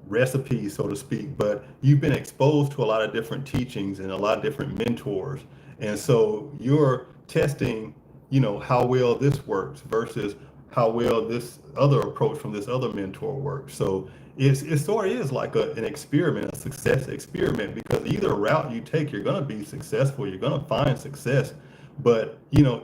recipes, so to speak, but you've been exposed to a lot of different teachings and a lot of different mentors, and so you're testing, how well this works versus how well this other approach from this other mentor works. So it sort of is like an experiment, a success experiment, because either route you take, you're going to be successful, you're going to find success, but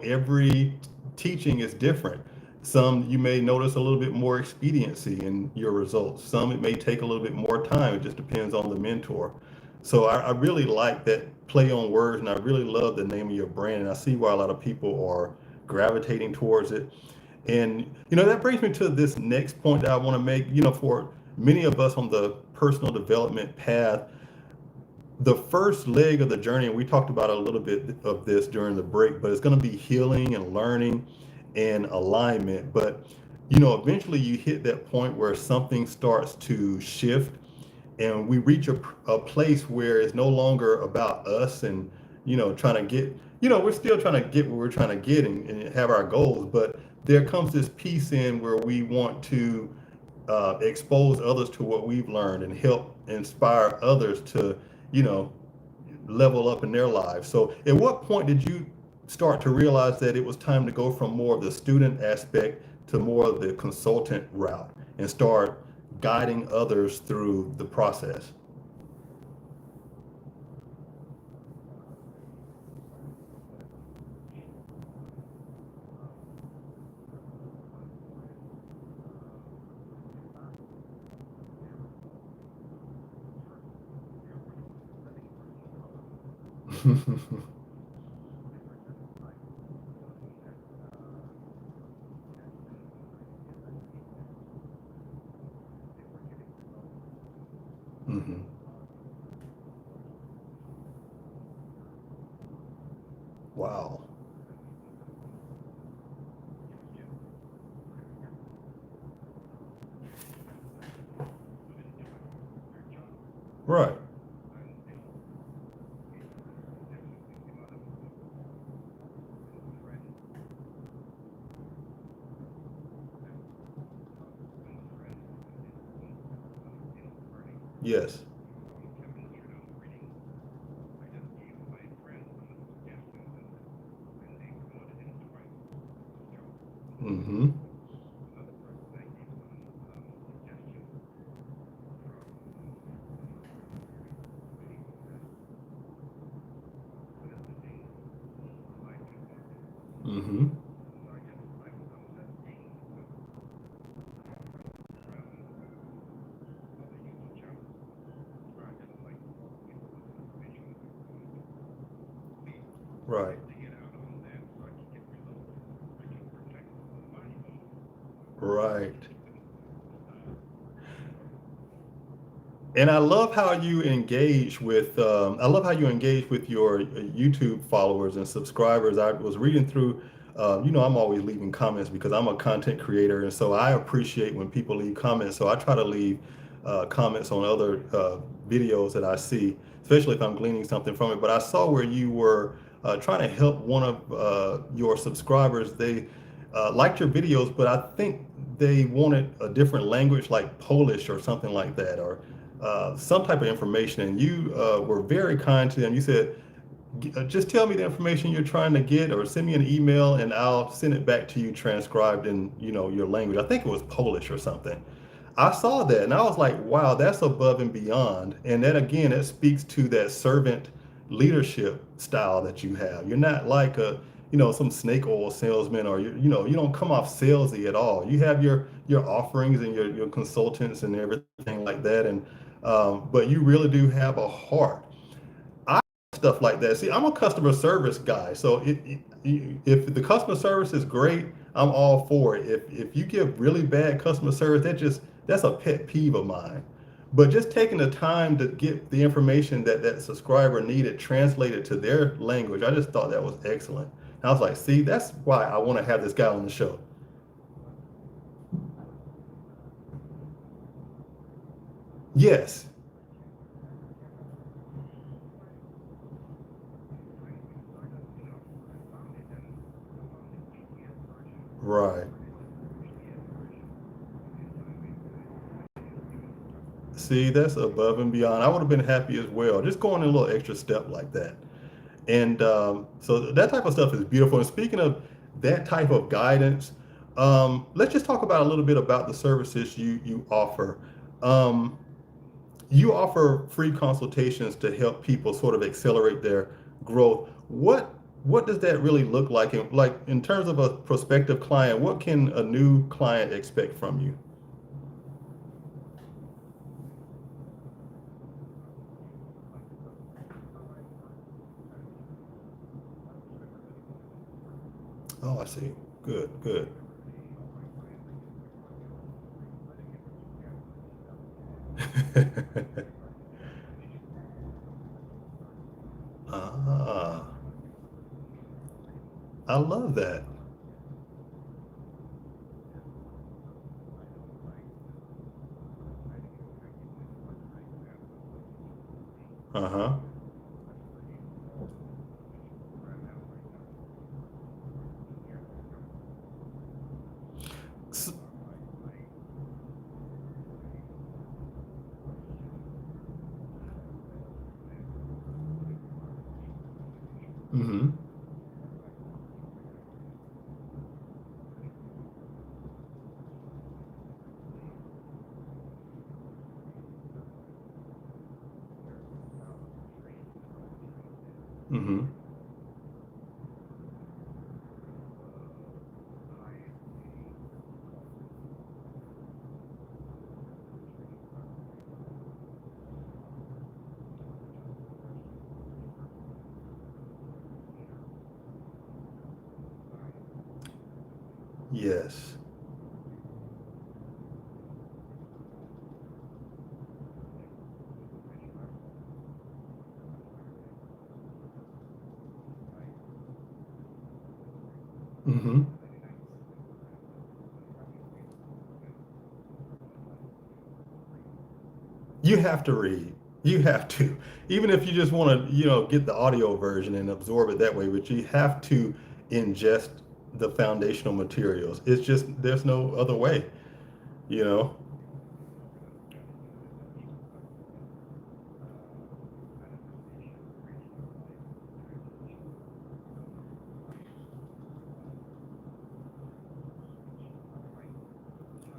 every teaching is different. Some you may notice a little bit more expediency in your results. Some it may take a little bit more time. It just depends on the mentor. So I really like that play on words, and I really love the name of your brand, and I see why a lot of people are gravitating towards it. And that brings me to this next point that I want to make. For many of us on the personal development path, the first leg of the journey, and we talked about a little bit of this during the break, but it's going to be healing and learning and alignment. But eventually you hit that point where something starts to shift, and we reach a place where it's no longer about us and trying to get, we're still trying to get where we're trying to get and have our goals, but there comes this piece in where we want to expose others to what we've learned and help inspire others to you know level up in their lives. So at what point did you start to realize that it was time to go from more of the student aspect to more of the consultant route and start guiding others through the process? Hmm. Wow. Right. Yes. Hmm. Hmm. Right. Right. And I love how you engage with. I love how you engage with your YouTube followers and subscribers. I was reading through I'm always leaving comments because I'm a content creator, and so I appreciate when people leave comments. So I try to leave comments on other videos that I see, especially if I'm gleaning something from it. But I saw where you were trying to help one of your subscribers. They liked your videos, but I think they wanted a different language, like Polish or something like that, or some type of information. And you were very kind to them. You said, just tell me the information you're trying to get, or send me an email and I'll send it back to you transcribed in, your language. I think it was Polish or something. I saw that and I was like, wow, that's above and beyond. And that again, it speaks to that servant leadership style that you have. You're not like some snake oil salesman, or you don't come off salesy at all. You have your offerings and your consultants and everything like that. And but you really do have a heart. I stuff like that. See, I'm a customer service guy, so if the customer service is great, I'm all for it. If you give really bad customer service, that's a pet peeve of mine. But just taking the time to get the information that subscriber needed translated to their language, I just thought that was excellent. And I was like, see, that's why I want to have this guy on the show. Yes, right. See, that's above and beyond. I would have been happy as well, just going a little extra step like that. And so that type of stuff is beautiful. And speaking of that type of guidance, let's just talk about a little bit about the services you offer. Um, you offer free consultations to help people sort of accelerate their growth. What does that really look like? And like in terms of a prospective client, what can a new client expect from you? Oh, I see. Good, good. Ah, I love that. Uh-huh. Mm-hmm. Mm-hmm. Yes. Mm-hmm. You have to read. You have to. Even if you just want to, get the audio version and absorb it that way, but you have to ingest the foundational materials. It's just there's no other way, you know.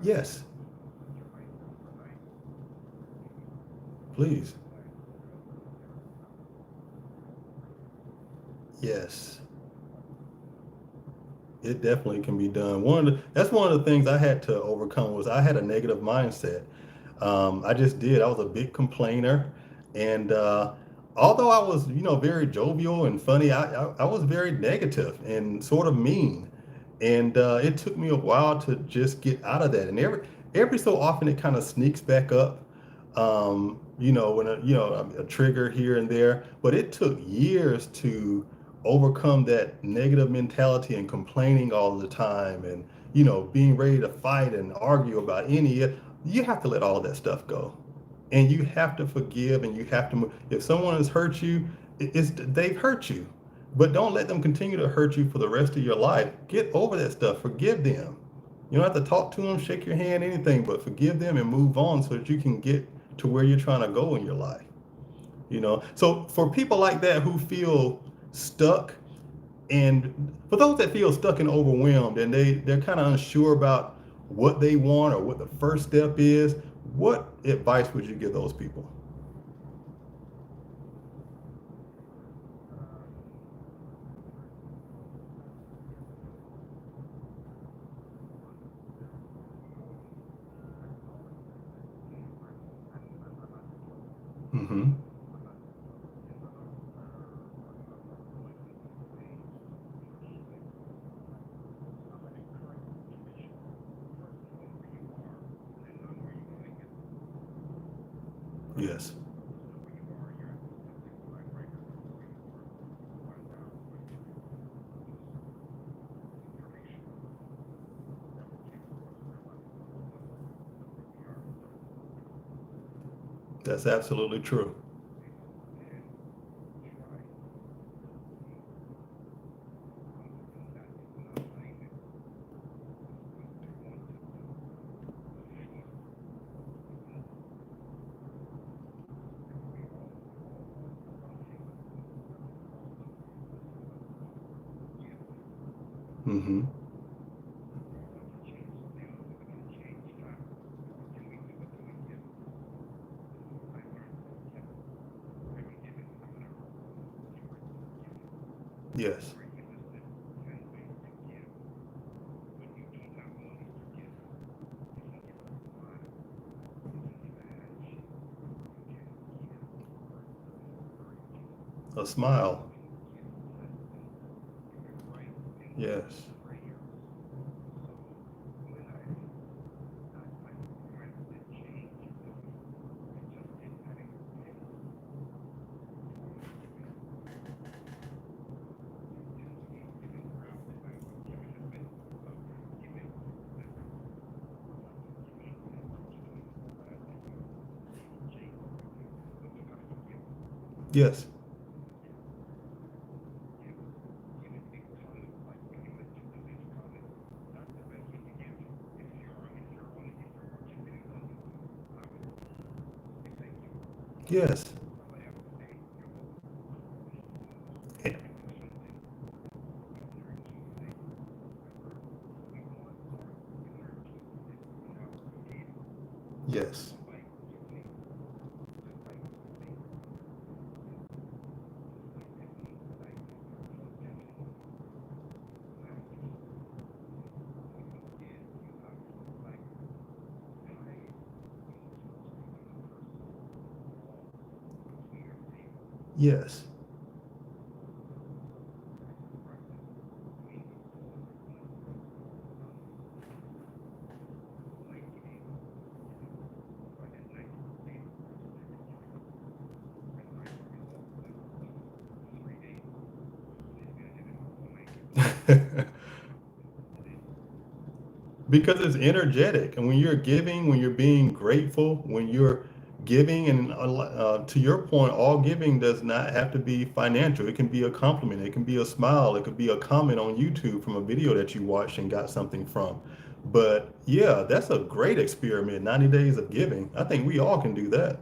Yes, please. Yes. It definitely can be done. That's one of the things I had to overcome was I had a negative mindset. I just did. I was a big complainer, and although I was, very jovial and funny, I was very negative and sort of mean, and it took me a while to just get out of that. And every so often, it kind of sneaks back up. When a trigger here and there, but it took years to overcome that negative mentality and complaining all the time, and being ready to fight and argue about you have to let all of that stuff go, and you have to forgive, and you have to move. If someone has hurt you, they've hurt you, but don't let them continue to hurt you for the rest of your life. Get over that stuff. Forgive them. You don't have to talk to them, shake your hand, anything, but forgive them and move on so that you can get to where you're trying to go in your life. So for people like that who feel stuck, and for those that feel stuck and overwhelmed, and they're kind of unsure about what they want or what the first step is, what advice would you give those people? Mm-hmm. Yes. That's absolutely true. Mm-hmm. Yes. A smile. Yes. Yes. Yes. Eh, yes. Yes. Because it's energetic, and when you're giving, when you're being grateful, when you're giving, and to your point, all giving does not have to be financial. It can be a compliment, it can be a smile, it could be a comment on YouTube from a video that you watched and got something from. But yeah, that's a great experiment, 90 days of giving. I think we all can do that.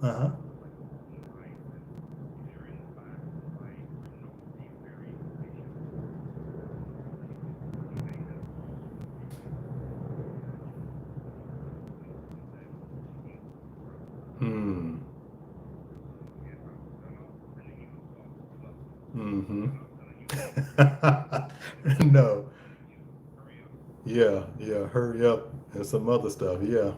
Uh-huh. Hmm. Mm-hmm. No. Yeah, yeah, hurry up and some other stuff. Yeah.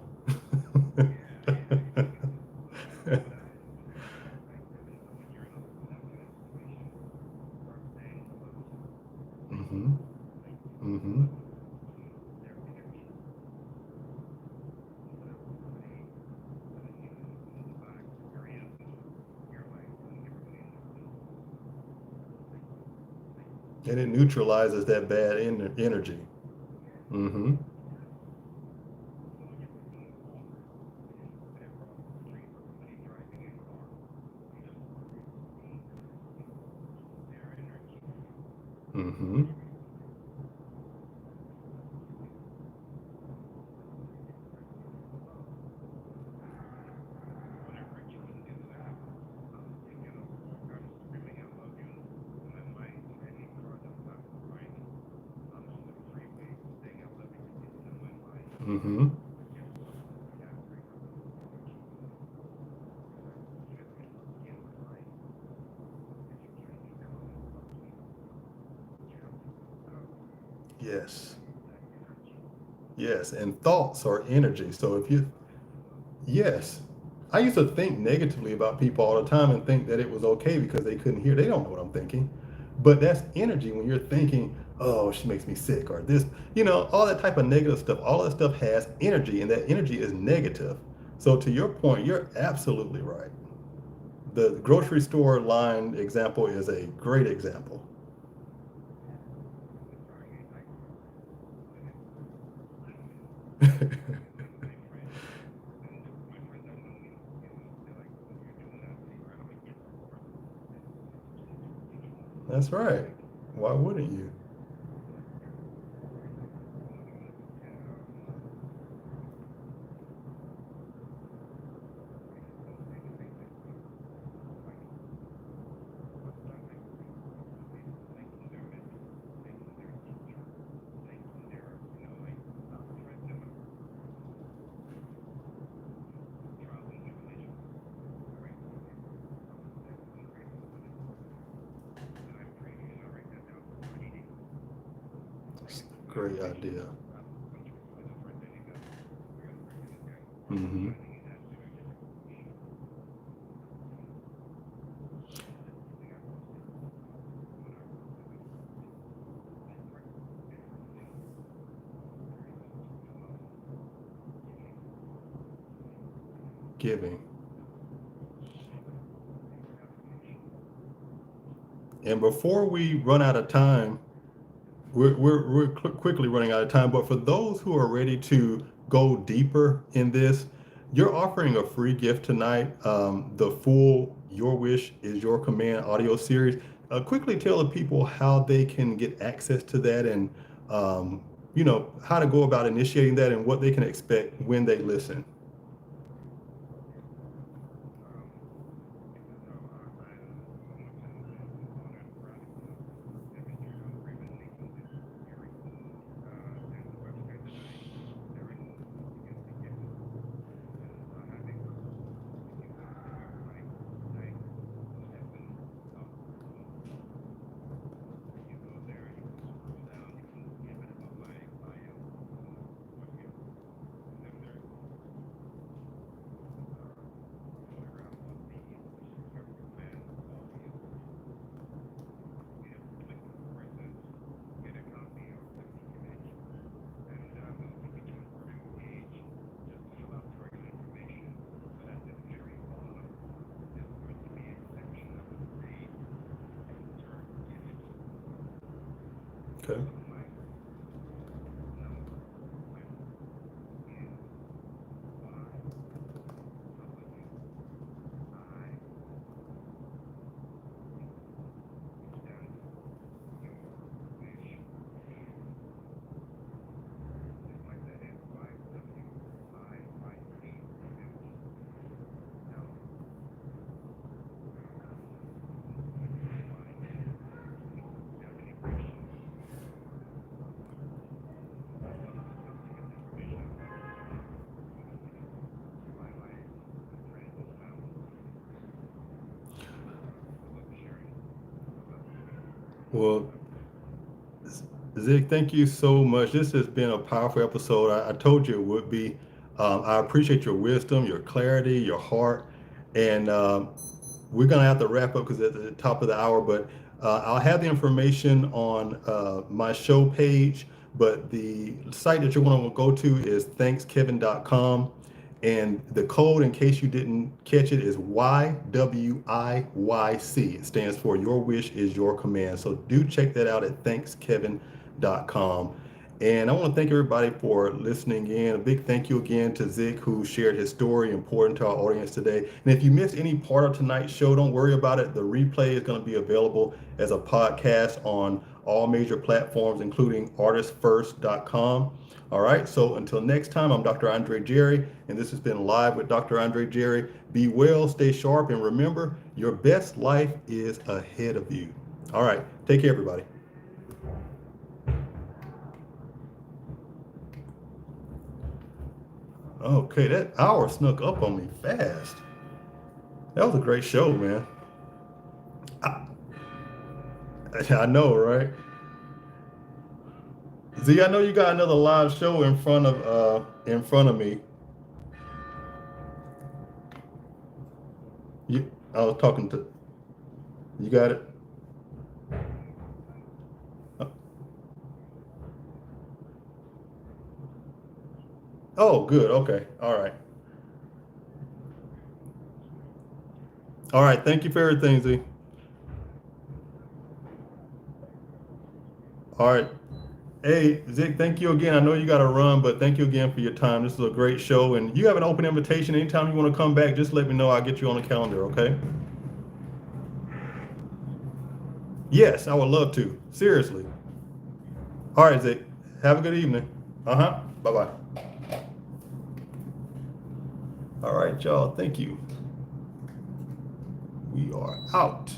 Mm-hmm. Mm-hmm. And it neutralizes that bad energy. Mm-hmm. Mm-hmm. Mm-hmm. Yes. Yes. And thoughts are energy. So if you, yes. I used to think negatively about people all the time and think that it was okay because they couldn't hear. They don't know what I'm thinking. But that's energy when you're thinking, oh, she makes me sick or this, all that type of negative stuff. All that stuff has energy and that energy is negative. So to your point, you're absolutely right. The grocery store line example is a great example. That's right. Why wouldn't you? Great idea. Mm-hmm. Giving. And before we run out of time, we're quickly running out of time, but for those who are ready to go deeper in this, you're offering a free gift tonight, the full Your Wish is Your Command audio series. Quickly tell the people how they can get access to that and, how to go about initiating that and what they can expect when they listen. Okay. Well, Zik, thank you so much. This has been a powerful episode. I told you it would be. I appreciate your wisdom, your clarity, your heart, and we're gonna have to wrap up because it's at the top of the hour. But I'll have the information on my show page. But the site that you want to go to is thankskevin.com. And the code, in case you didn't catch it, is YWIYC. It stands for Your Wish is Your Command. So do check that out at thankskevin.com. And I want to thank everybody for listening in. A big thank you again to Zik, who shared his story, important to our audience today. And if you missed any part of tonight's show, don't worry about it. The replay is going to be available as a podcast on all major platforms, including artistfirst.com. All right, so until next time, I'm Dr. Andre Jerry, and this has been Live with Dr. Andre Jerry. Be well, stay sharp, and remember, your best life is ahead of you. All right, take care, everybody. Okay, that hour snuck up on me fast. That was a great show, man. I, I know, right? Z, I know you got another live show in front of me. I was talking to you. Got it. Oh, good. Okay. All right. All right. Thank you for everything, Z. All right. Hey, Zik, thank you again. I know you got to run, but thank you again for your time. This is a great show, and you have an open invitation. Anytime you want to come back, just let me know. I'll get you on the calendar, okay? Yes, I would love to. Seriously. All right, Zik. Have a good evening. Uh-huh. Bye-bye. All right, y'all. Thank you. We are out.